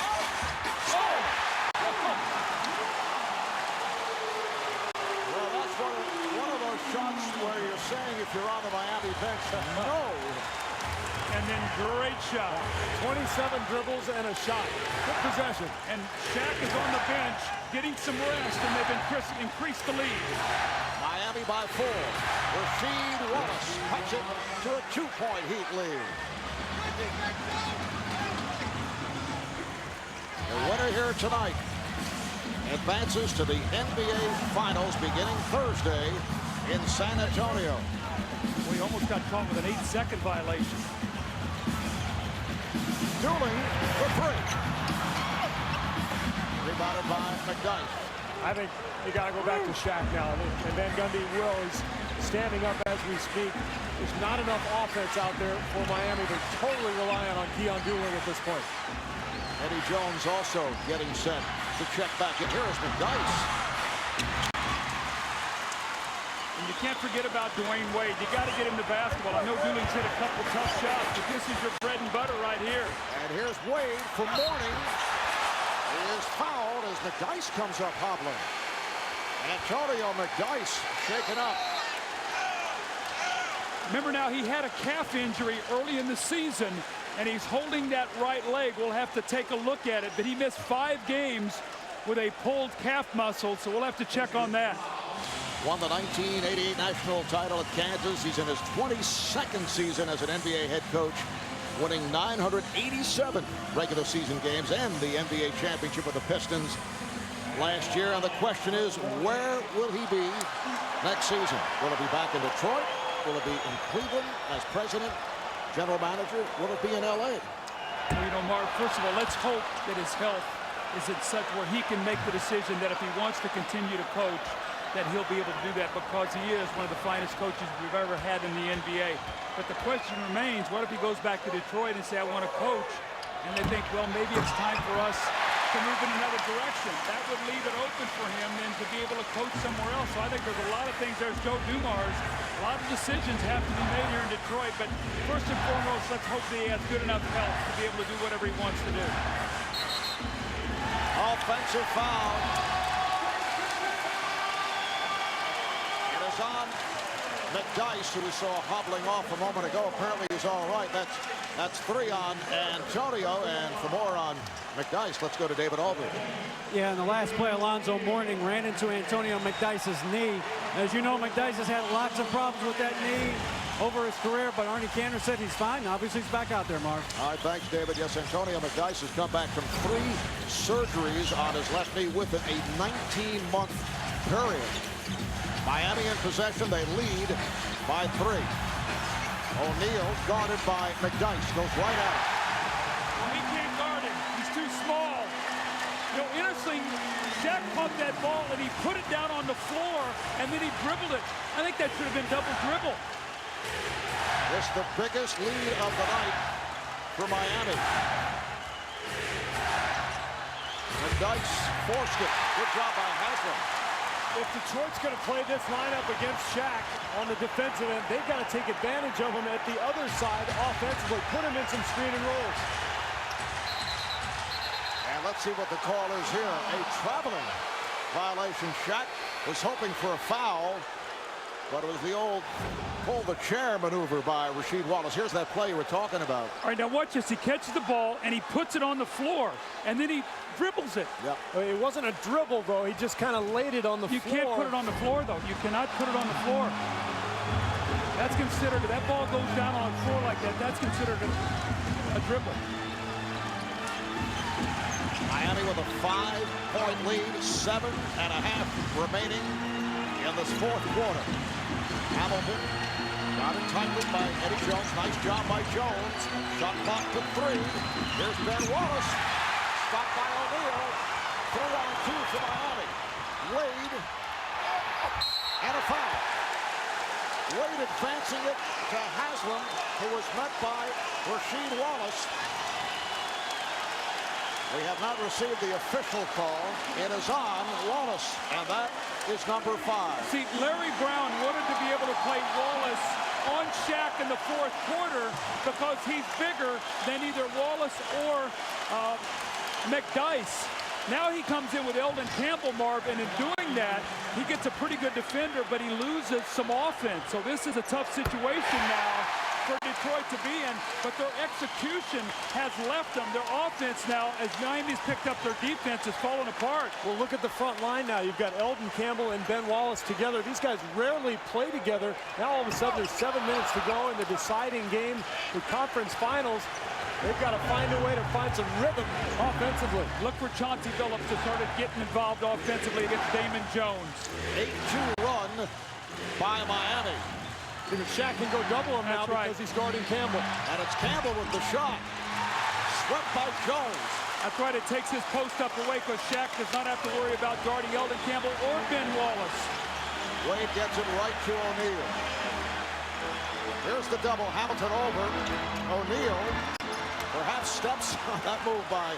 Well, that's one of those shots where you're saying if you're on the Miami bench, no. And then great shot. 27 dribbles and a shot. Good possession. And Shaq is on the bench getting some rest, and they've increased the lead. Miami by 4. Rasheed Wallace cuts it to a 2-point Heat lead. The winner here tonight advances to the NBA Finals beginning Thursday in San Antonio. We almost got caught with an 8-second violation. Dwyane for 3. Rebounded by McDyess. I think you got to go back to Shaq now. And Van Gundy will. He's standing up as we speak. There's not enough offense out there for Miami. They're totally reliant on Keon Dwyane at this point. Eddie Jones also getting set to check back in. Here is McDyess. And you can't forget about Dwyane Wade. You got to get him the basketball. I know Dwylane's hit a couple tough shots, but this is your bread and butter right here. And here's Wade for Mourning. He is fouled as McDyess comes up hobbling. Antonio McDyess shaken up. Remember now, he had a calf injury early in the season, and he's holding that right leg. We'll have to take a look at it, but he missed 5 games with a pulled calf muscle, so we'll have to check on that. Won the 1988 national title at Kansas. He's in his 22nd season as an NBA head coach, winning 987 regular season games and the NBA championship with the Pistons last year. And the question is, where will he be next season? Will it be back in Detroit? Will it be in Cleveland as president, general manager? Will it be in LA? Well, you know, Mark, first of all, let's hope that his health is at such where he can make the decision that if he wants to continue to coach, that he'll be able to do that, because he is one of the finest coaches we've ever had in the NBA. But the question remains, what if he goes back to Detroit and say, I want to coach, and they think, well, maybe it's time for us to move in another direction. That would leave it open for him then to be able to coach somewhere else. So I think there's a lot of things. There's Joe Dumars. A lot of decisions have to be made here in Detroit, but first and foremost, let's hope that he has good enough health to be able to do whatever he wants to do. Offensive foul. It is on McDyess, who we saw hobbling off a moment ago. Apparently he's all right. That's 3 on Antonio, and for more on McDyess, let's go to David Aldridge. Yeah, in the last play, Alonzo Mourning ran into Antonio McDyess's knee. As you know, McDyess has had lots of problems with that knee over his career, but Arnie Cantor said he's fine. Obviously, he's back out there, Mark. All right, thanks, David. Yes, Antonio McDyess has come back from 3 surgeries on his left knee with a 19-month period. Miami in possession. They lead by 3. O'Neal guarded by McDyess. Goes right at it. He can't guard him. He's too small. You know, interesting, Shaq pumped that ball and he put it down on the floor and then he dribbled it. I think that should have been double dribble. This is the biggest lead of the night for Miami. McDyess forced it. Good job by Haslam. If Detroit's going to play this lineup against Shaq on the defensive end, they've got to take advantage of him at the other side offensively. Put him in some screening rolls. And let's see what the call is here. A traveling violation. Shaq was hoping for a foul, but it was the old pull the chair maneuver by Rasheed Wallace. Here's that play you were talking about. All right, now watch this. He catches the ball and he puts it on the floor and then he dribbles it. Yep. It wasn't a dribble, though. He just kind of laid it on the floor. You can't put it on the floor, though. You cannot put it on the floor. That's considered, if that ball goes down on the floor like that, that's considered a dribble. Miami with a 5-point lead, 7.5 remaining in this 4th quarter. Hamilton got it tightly by Eddie Jones. Nice job by Jones. Shot clock to 3. Here's Ben Wallace. Stopped by O'Neal. 3 on 2 for Miami. Wade. And a foul. Wade advancing it to Haslam, who was met by Rasheed Wallace. We have not received the official call. It is on Wallace, and that is number 5. See, Larry Brown wanted to be able to play Wallace on Shaq in the 4th quarter because he's bigger than either Wallace or McDyess. Now he comes in with Eldon Campbell, Marv, and in doing that, he gets a pretty good defender, but he loses some offense. So this is a tough situation now for Detroit to be in, but their execution has left them. Their offense now, as Miami's picked up their defense, is falling apart. Well, look at the front line now. You've got Eldon Campbell and Ben Wallace together. These guys rarely play together. Now all of a sudden there's 7 minutes to go in the deciding game, the conference finals. They've got to find a way to find some rhythm offensively. Look for Chauncey Billups to start getting involved offensively against Damon Jones. 8-2 run by Miami. Even Shaq can go double him now because he's guarding Campbell. And it's Campbell with the shot. Swept by Jones. That's right. It takes his post up away because Shaq does not have to worry about guarding Eldon Campbell or Ben Wallace. Wade gets it right to O'Neal. Here's the double. Hamilton over. O'Neal perhaps steps on that move by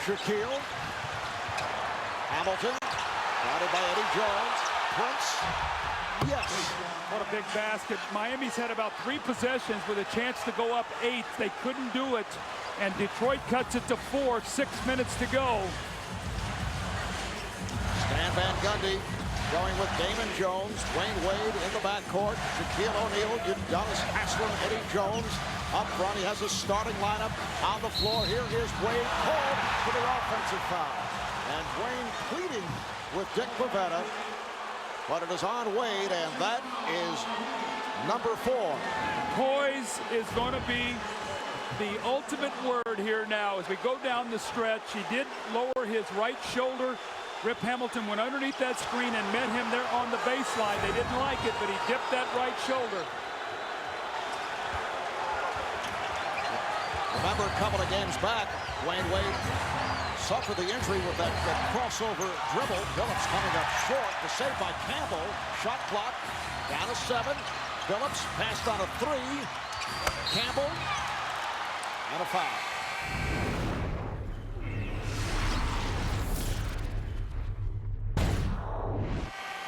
Shaquille. Hamilton, guarded by Eddie Jones. Prince, yes. What a big basket. Miami's had about 3 possessions with a chance to go up 8. They couldn't do it, and Detroit cuts it to 4, 6 minutes to go. Stan Van Gundy going with Damon Jones, Dwyane Wade in the backcourt, Shaquille O'Neal, Udonis Haslem, Eddie Jones. Up front, he has a starting lineup on the floor. Here is Wade called for the offensive foul. And Dwyane pleading with Dick Pavetta. But it is on Wade, and that is number 4. Poise is going to be the ultimate word here now as we go down the stretch. He did lower his right shoulder. Rip Hamilton went underneath that screen and met him there on the baseline. They didn't like it, but he dipped that right shoulder. Remember, a couple of games back, Dwyane Wade suffered the injury with that crossover dribble. Phillips coming up short. The save by Campbell. Shot clock down to 7. Phillips passed on a 3. Campbell. And a foul.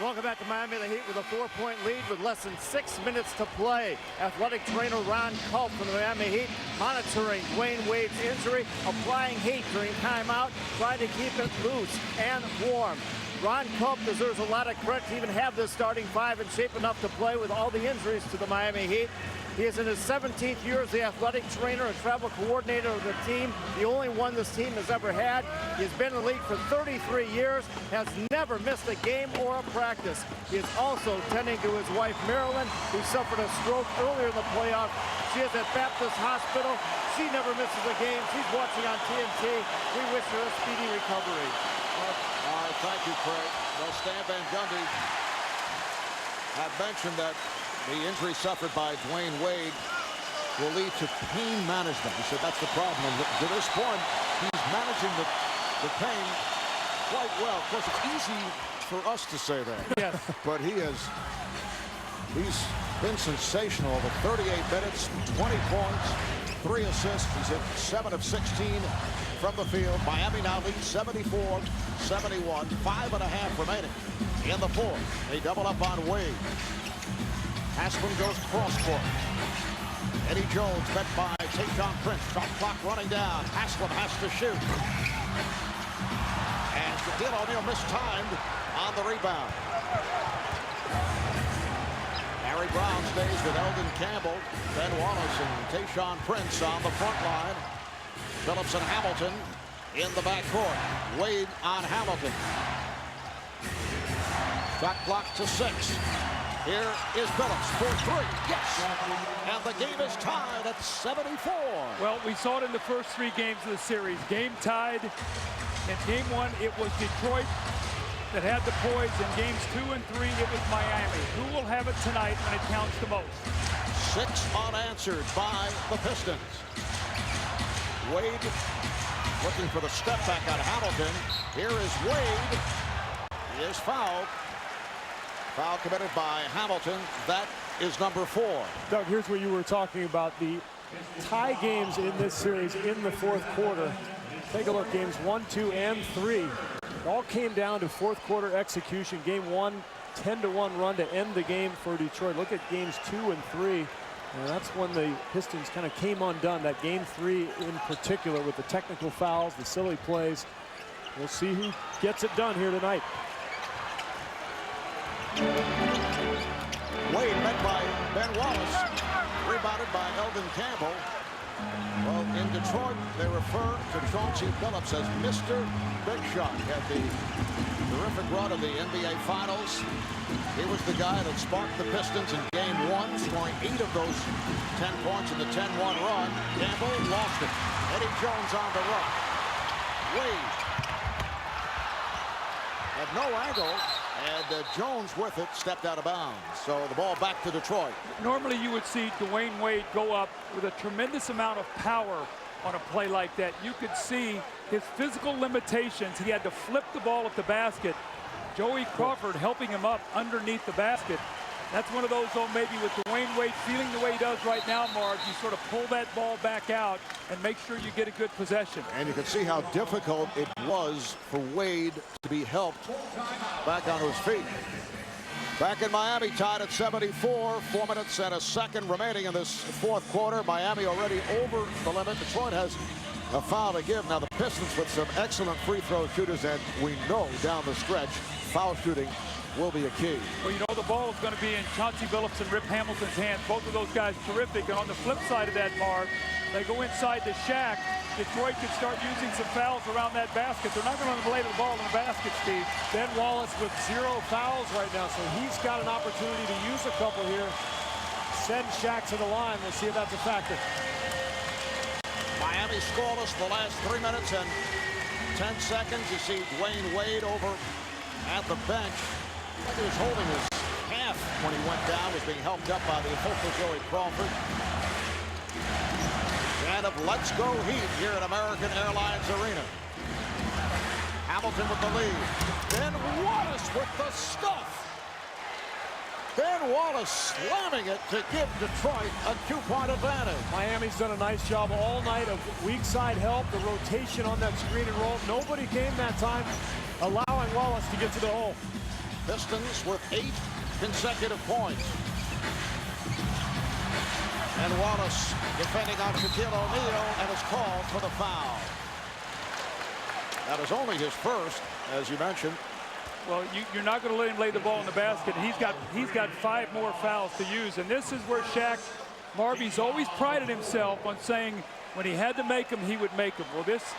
Welcome back to Miami. The Heat with a 4-point lead with less than 6 minutes to play. Athletic trainer Ron Culp from the Miami Heat monitoring Dwyane Wade's injury, applying heat during timeout, trying to keep it loose and warm. Ron Culp deserves a lot of credit to even have this starting 5 in shape enough to play with all the injuries to the Miami Heat. He is in his 17th year as the athletic trainer and travel coordinator of the team, the only one this team has ever had. He has been in the league for 33 years, has never missed a game or a practice. He is also tending to his wife, Marilyn, who suffered a stroke earlier in the playoff. She is at Baptist Hospital. She never misses a game. She's watching on TNT. We wish her a speedy recovery. All right, thank you, Craig. Well, Stan Van Gundy had mentioned that the injury suffered by Dwyane Wade will lead to pain management. He said that's the problem. And to this point, he's managing the pain quite well. Of course, it's easy for us to say that. Yes. But he's been sensational over 38 minutes, 20 points, 3 assists. He's hit 7 of 16 from the field. Miami now leads 74-71, 5.5 remaining in the 4th. They double up on Wade. Haslem goes cross court. Eddie Jones met by Tayshaun Prince. Shot clock running down. Haslem has to shoot. And Shaquille O'Neal mistimed on the rebound. Harry Brown stays with Eldon Campbell. Ben Wallace and Tayshaun Prince on the front line. Phillips and Hamilton in the backcourt. Wade on Hamilton. Shot clock to 6. Here is Phillips for 3. Yes! And the game is tied at 74. Well, we saw it in the first 3 games of the series. Game tied. In game 1, it was Detroit that had the poise. In games 2 and 3, it was Miami. Who will have it tonight when it counts the most? 6 unanswered by the Pistons. Wade looking for the step back on Hamilton. Here is Wade. He is fouled. Foul committed by Hamilton. That is number 4. Doug, here's where you were talking about the tie games in this series in the 4th quarter. Take a look, games 1, 2, and 3. It all came down to 4th quarter execution. Game 1, 10-1 run to end the game for Detroit. Look at games 2 and 3. And that's when the Pistons kind of came undone. That game 3 in particular with the technical fouls, the silly plays. We'll see who gets it done here tonight. Wade met by Ben Wallace, rebounded by Eldon Campbell. Well, in Detroit, they refer to Chauncey Billups as Mr. Big Shot. He had the terrific run of the NBA Finals. He was the guy that sparked the Pistons in Game 1, scoring 8 of those 10 points in the 10-1 run. Campbell lost it. Eddie Jones on the run. Wade had no angle. And Jones with it stepped out of bounds. So the ball back to Detroit. Normally you would see Dwyane Wade go up with a tremendous amount of power on a play like that. You could see his physical limitations. He had to flip the ball at the basket. Joey Crawford helping him up underneath the basket. That's one of those, though, maybe with Dwyane Wade feeling the way he does right now, Marge, you sort of pull that ball back out and make sure you get a good possession. And you can see how difficult it was for Wade to be helped back onto his feet. Back in Miami, tied at 74. 4 minutes and a second remaining in this 4th quarter. Miami already over the limit. Detroit has a foul to give. Now the Pistons with some excellent free throw shooters, and we know down the stretch, foul shooting will be a key. Well, you know, the ball is going to be in Chauncey Billups and Rip Hamilton's hands. Both of those guys terrific. And on the flip side of that, Mark, they go inside to Shaq. Detroit could start using some fouls around that basket. They're not going to lay the ball in the basket, Steve. Ben Wallace with 0 fouls right now, so he's got an opportunity to use a couple here. Send Shaq to the line. We'll see if that's a factor. Miami scoreless the last 3 minutes and 10 seconds. You see Dwyane Wade over at the bench. I think he was holding his half when he went down, was being helped up by the official Joey Crawford. And of let's go Heat here at American Airlines Arena. Hamilton with the lead. Ben Wallace with the stuff. Ben Wallace slamming it to give Detroit a 2-point advantage. Miami's done a nice job all night of weak side help, the rotation on that screen and roll. Nobody came that time, allowing Wallace to get to the hole. Pistons with 8 consecutive points. And Wallace defending on Shaquille O'Neal and is called for the foul. That is only his first, as you mentioned. Well, you're not going to let him lay the ball in the basket. He's got 5 more fouls to use, and this is where Shaq Marby's always prided himself on saying when he had to make them, he would make them. Well, this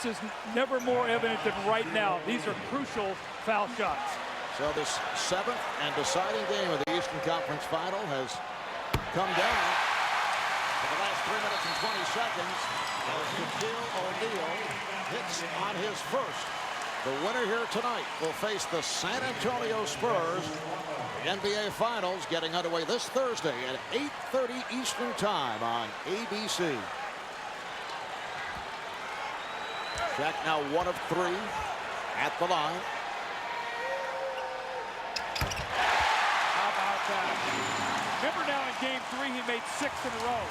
is never more evident than right now. These are crucial foul shots. So this 7th and deciding game of the Eastern Conference Final has come down for the last 3 minutes and 20 seconds as Shaquille O'Neal hits on his first. The winner here tonight will face the San Antonio Spurs. The NBA Finals getting underway this Thursday at 8:30 Eastern Time on ABC. Shaq now 1 of 3 at the line. How about that? Remember now in Game 3, he made 6 in a row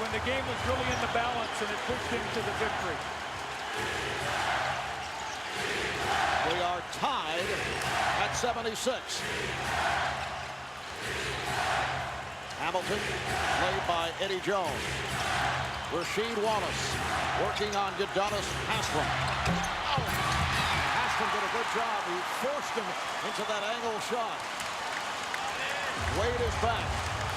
when the game was really in the balance and it pushed him to the victory. We are tied at 76. Hamilton played by Eddie Jones. Rasheed Wallace working on Udonis Haslem. Oh, Haslem did a good job. He forced him into that angle shot. Wade is back.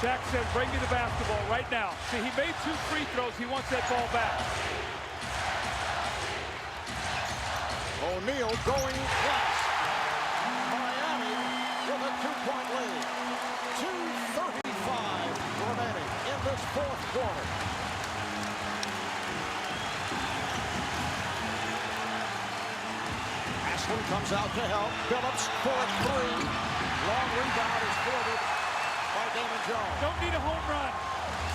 Shaq said, bring me the basketball right now. See, he made 2 free throws. He wants that ball back. O'Neal going last. Miami with a 2-point lead. 2:35 remaining in this 4th quarter. Haslem comes out to help. Phillips for a 3. Long rebound is fielded by Damon Jones. Don't need a home run.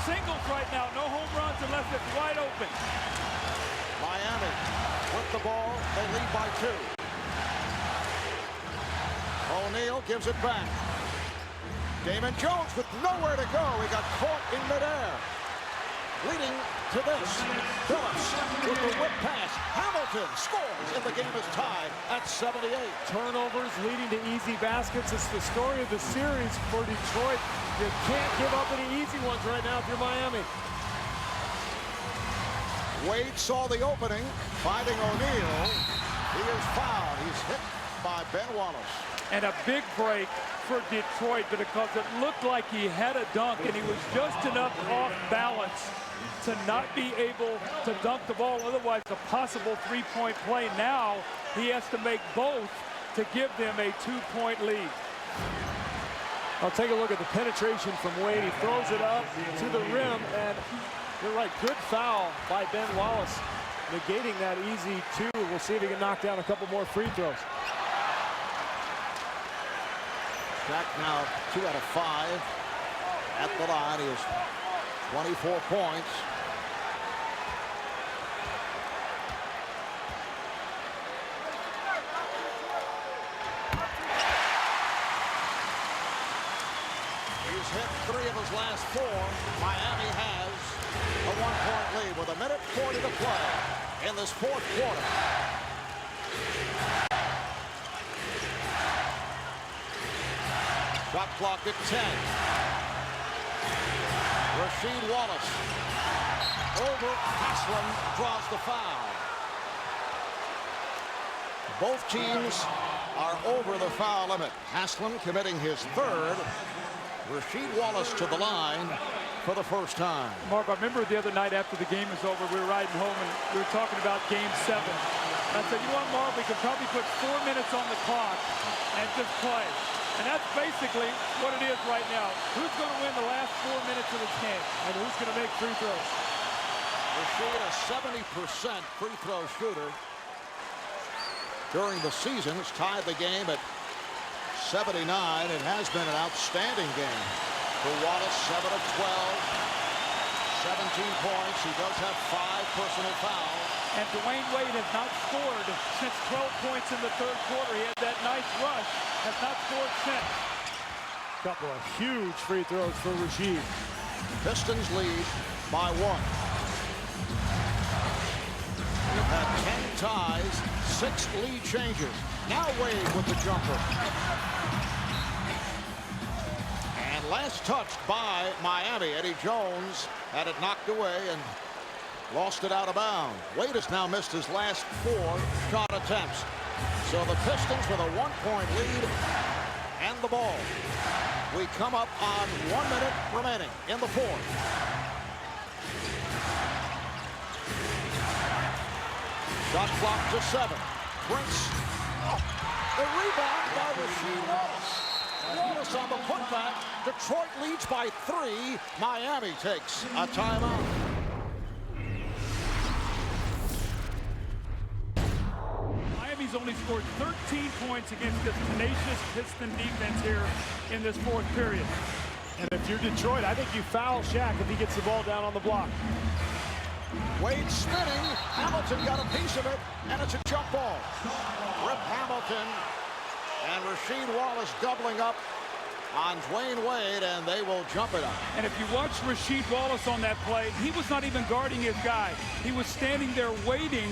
Singles right now. No home runs unless it's wide open. Miami with the ball. They lead by 2. O'Neal gives it back. Damon Jones with nowhere to go. He got caught in midair. Leading to this. Phillips with the whip pass. Hamilton scores, and the game is tied at 78. Turnovers leading to easy baskets. It's the story of the series for Detroit. You can't give up any easy ones right now if you're Miami. Wade saw the opening, finding O'Neal. He is fouled. He's hit by Ben Wallace. And a big break for Detroit because it looked like he had a dunk and he was just enough off balance to not be able to dunk the ball. Otherwise, a possible 3-point play. Now he has to make both to give them a 2-point lead. I'll take a look at the penetration from Wade. He throws it up to the rim, and you're right, good foul by Ben Wallace, negating that easy 2. We'll see if he can knock down a couple more free throws. Shaq now 2 out of 5 at the line. He has 24 points. He's hit 3 of his last 4. Miami has a 1-point lead with 1:40 to play in this 4th quarter. Shot clock at 10. Rasheed Wallace over Haslem draws the foul. Both teams are over the foul limit. Haslem committing his 3rd. Rasheed Wallace to the line for the first time. Mark, I remember the other night after the game was over, we were riding home and we were talking about Game 7. And I said, you know what, Mark, we could probably put 4 minutes on the clock and just play. And that's basically what it is right now. Who's going to win the last 4 minutes of this game? And who's going to make free throws? Rasheed, a 70% free throw shooter during the season. Has tied the game at 79. It has been an outstanding game for Wallace. 7 of 12, 17 points. He does have 5 personal fouls. And Dwyane Wade has not scored since 12 points in the third quarter. He had that nice rush, has not scored since. Couple of huge free throws for Rasheed. Pistons lead by 1. We've had 10 ties, 6 lead changes. Now Wade with the jumper. And last touched by Miami. Eddie Jones had it knocked away and lost it out of bounds. Wade has now missed his last 4 shot attempts. So the Pistons with a 1-point lead and the ball. We come up on 1 minute remaining in the fourth. Shot clock to 7. Prince. The rebound by Rasheed Wallace. Wallace on the putback. Detroit leads by 3. Miami takes a timeout. Miami's only scored 13 points against this tenacious Piston defense here in this fourth period. And if you're Detroit, I think you foul Shaq if he gets the ball down on the block. Wade spinning. Hamilton got a piece of it, and it's a jump ball. Rip Hamilton and Rasheed Wallace doubling up on Dwyane Wade, and they will jump it up. And if you watch Rasheed Wallace on that play, he was not even guarding his guy. He was standing there waiting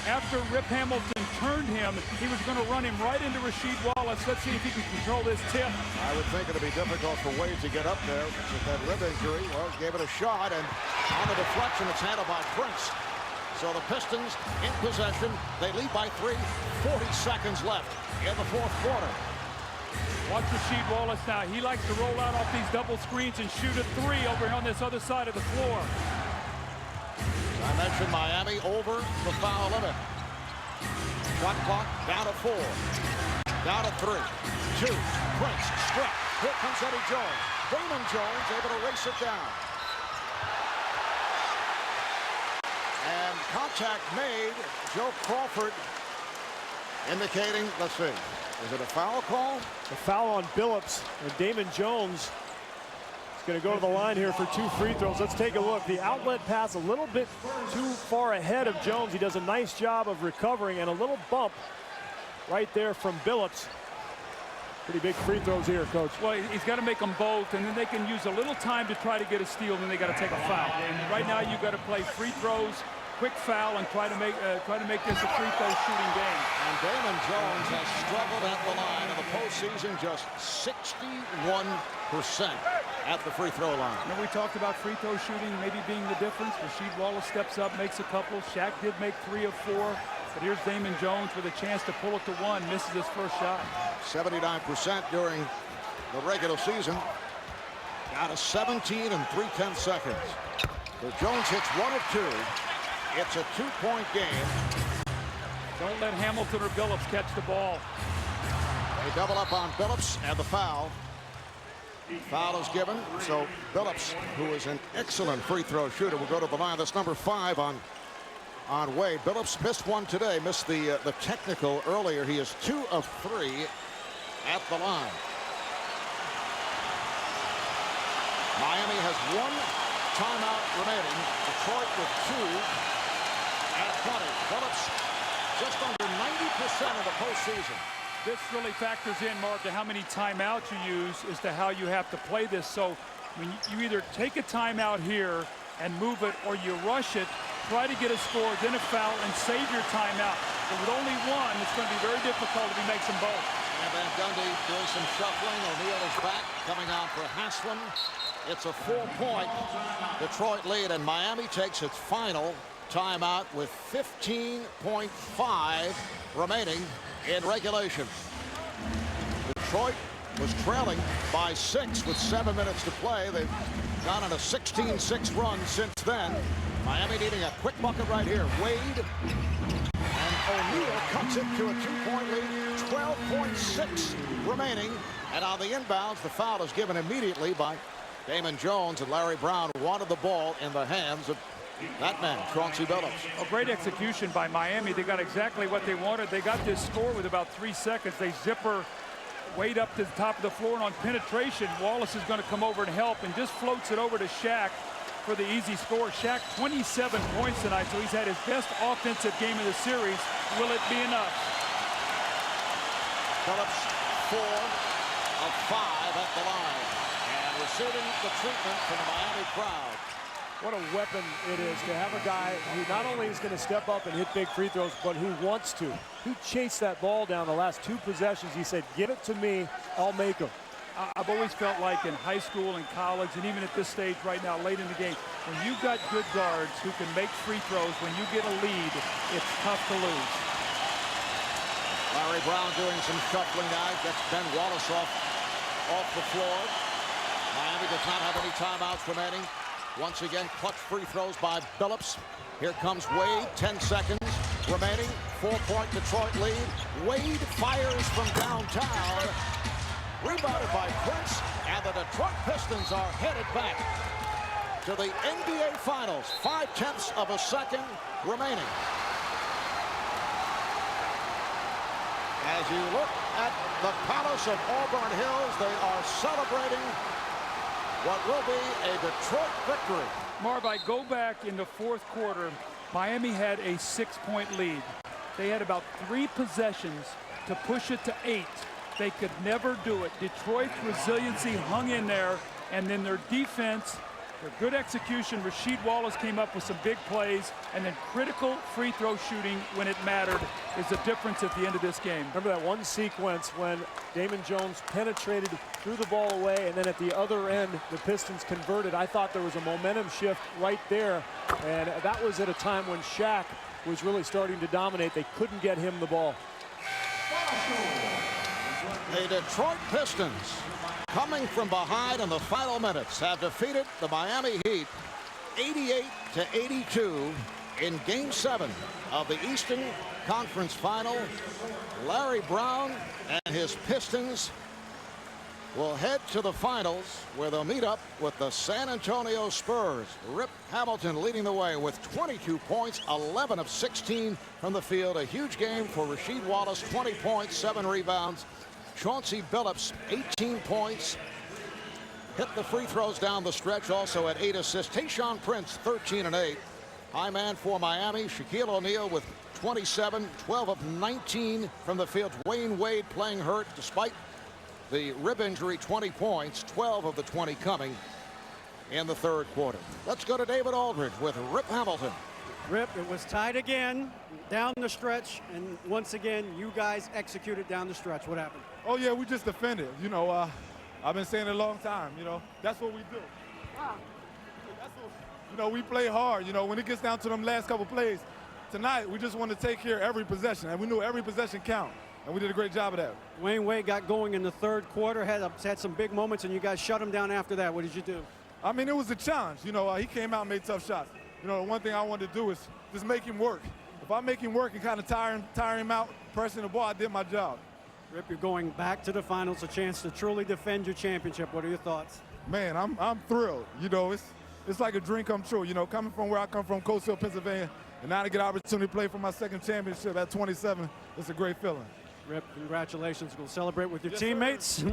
after Rip Hamilton turned him. He was going to run him right into Rasheed Wallace. Let's see if he can control this tip. I would think it would be difficult for Wade to get up there with that rib injury. Well, he gave it a shot, and on the deflection, it's handled by Prince. So the Pistons in possession. They lead by 3. 40 seconds left in the fourth quarter. Watch Rasheed Wallace now. He likes to roll out off these double screens and shoot a 3 over here on this other side of the floor. I mentioned Miami over the foul limit. Shot clock down to 4. Down to 3. 2. Prince struck. Here comes Eddie Jones. Damon Jones able to race it down. And contact made. Joe Crawford indicating, let's see, is it a foul call? A foul on Billups, and Damon Jones is going to go to the line here for 2 free throws. Let's take a look. The outlet pass a little bit too far ahead of Jones. He does a nice job of recovering, and a little bump right there from Billups. Pretty big free throws here, Coach. Well, he's got to make them both, and then they can use a little time to try to get a steal, and then they got to take a foul. And right now you've got to play free throws, quick foul, and try to make this a free throw shooting game. And Damon Jones has struggled at the line in the postseason, just 61% at the free throw line. Remember we talked about free throw shooting maybe being the difference. Rasheed Wallace steps up, makes a couple. Shaq did make 3 of 4. But here's Damon Jones with a chance to pull it to 1. Misses his first shot. 79% during the regular season. Down to 17 and 3/10 seconds. So Jones hits 1 of 2. It's a 2-point game. Don't let Hamilton or Billups catch the ball. They double up on Billups, and the foul. Foul is given. So Billups, who is an excellent free throw shooter, will go to the line. That's number 5 on Wade. Billups missed 1 today. Missed the technical earlier. He is 2 of 3 at the line. Miami has 1 timeout remaining. Detroit with 2 at 20. Billups just under 90% of the postseason. This really factors in, Mark, to how many timeouts you use as to how you have to play this. So when you either take a timeout here and move it, or you rush it, try to get a score, then a foul, and save your timeout. But with only 1, it's going to be very difficult if he makes them both. And Van Gundy doing some shuffling. O'Neal is back, coming on for Haslem. It's a 4-point Detroit lead, and Miami takes its final timeout with 15.5 remaining in regulation. Detroit was trailing by 6 with 7 minutes to play. They've gone on a 16-6 run since then. Miami needing a quick bucket right here. Wade and O'Neal cuts it to a 2-point lead. 12.6 remaining. And on the inbounds, the foul is given immediately by Damon Jones, and Larry Brown wanted the ball in the hands of that man, Chauncey Billups. A great execution by Miami. They got exactly what they wanted. They got this score with about 3 seconds. They zipper Wade up to the top of the floor, and on penetration, Wallace is going to come over and help and just floats it over to Shaq for the easy score. Shaq, 27 points tonight, so he's had his best offensive game of the series. Will it be enough? Billups 4 of 5 at the line, and receiving the treatment from the Miami crowd. What a weapon it is to have a guy who not only is going to step up and hit big free throws, but who wants to. He chased that ball down the last 2 possessions. He said, give it to me, I'll make them. I've always felt like in high school and college, and even at this stage right now, late in the game, when you've got good guards who can make free throws, when you get a lead, it's tough to lose. Larry Brown doing some shuffling now. Gets Ben Wallace off the floor. Miami does not have any timeouts remaining. Once again, clutch free throws by Billups. Here comes Wade, 10 seconds remaining. 4-point Detroit lead. Wade fires from downtown. Rebounded by Prince, and the Detroit Pistons are headed back to the NBA Finals. 0.5 of a second remaining. As you look at the Palace of Auburn Hills, they are celebrating what will be a Detroit victory. Marv, I go back in the 4th quarter. Miami had a 6-point lead. They had about 3 possessions to push it to 8. They could never do it. Detroit's resiliency hung in there, and then their defense, their good execution. Rasheed Wallace came up with some big plays, and then critical free throw shooting when it mattered is the difference at the end of this game. Remember that one sequence when Damon Jones penetrated, threw the ball away, and then at the other end, the Pistons converted. I thought there was a momentum shift right there, and that was at a time when Shaq was really starting to dominate. They couldn't get him the ball. The Detroit Pistons, coming from behind in the final minutes, have defeated the Miami Heat 88-82 in Game 7 of the Eastern Conference Final. Larry Brown and his Pistons will head to the finals, where they'll meet up with the San Antonio Spurs. Rip Hamilton leading the way with 22 points, 11 of 16 from the field. A huge game for Rasheed Wallace, 20 points, 7 rebounds. Chauncey Billups, 18 points. Hit the free throws down the stretch, also at 8 assists. Tayshaun Prince, 13 and 8. High man for Miami, Shaquille O'Neal with 27, 12 of 19 from the field. Dwyane Wade playing hurt despite the rib injury, 20 points, 12 of the 20 coming in the 3rd quarter. Let's go to David Aldridge with Rip Hamilton. Rip, it was tied again down the stretch, and once again, you guys executed down the stretch. What happened? Oh, yeah, we just defended. You know, I've been saying it a long time, you know. That's what we do. You know, we play hard. You know, when it gets down to them last couple plays, tonight we just want to take care of every possession, and we knew every possession count, and we did a great job of that. Dwyane Wade got going in the 3rd quarter, had some big moments, and you guys shut him down after that. What did you do? I mean, it was a challenge. You know, he came out and made tough shots. You know, the one thing I wanted to do is just make him work. If I make him work and kind of tire him out, pressing the ball, I did my job. Rip, you're going back to the finals, a chance to truly defend your championship. What are your thoughts? Man, I'm thrilled. You know, it's like a dream come true. You know, coming from where I come from, Coastal, Pennsylvania, and now to get an opportunity to play for my 2nd championship at 27, it's a great feeling. Rip, congratulations. We'll celebrate with your Yes, teammates.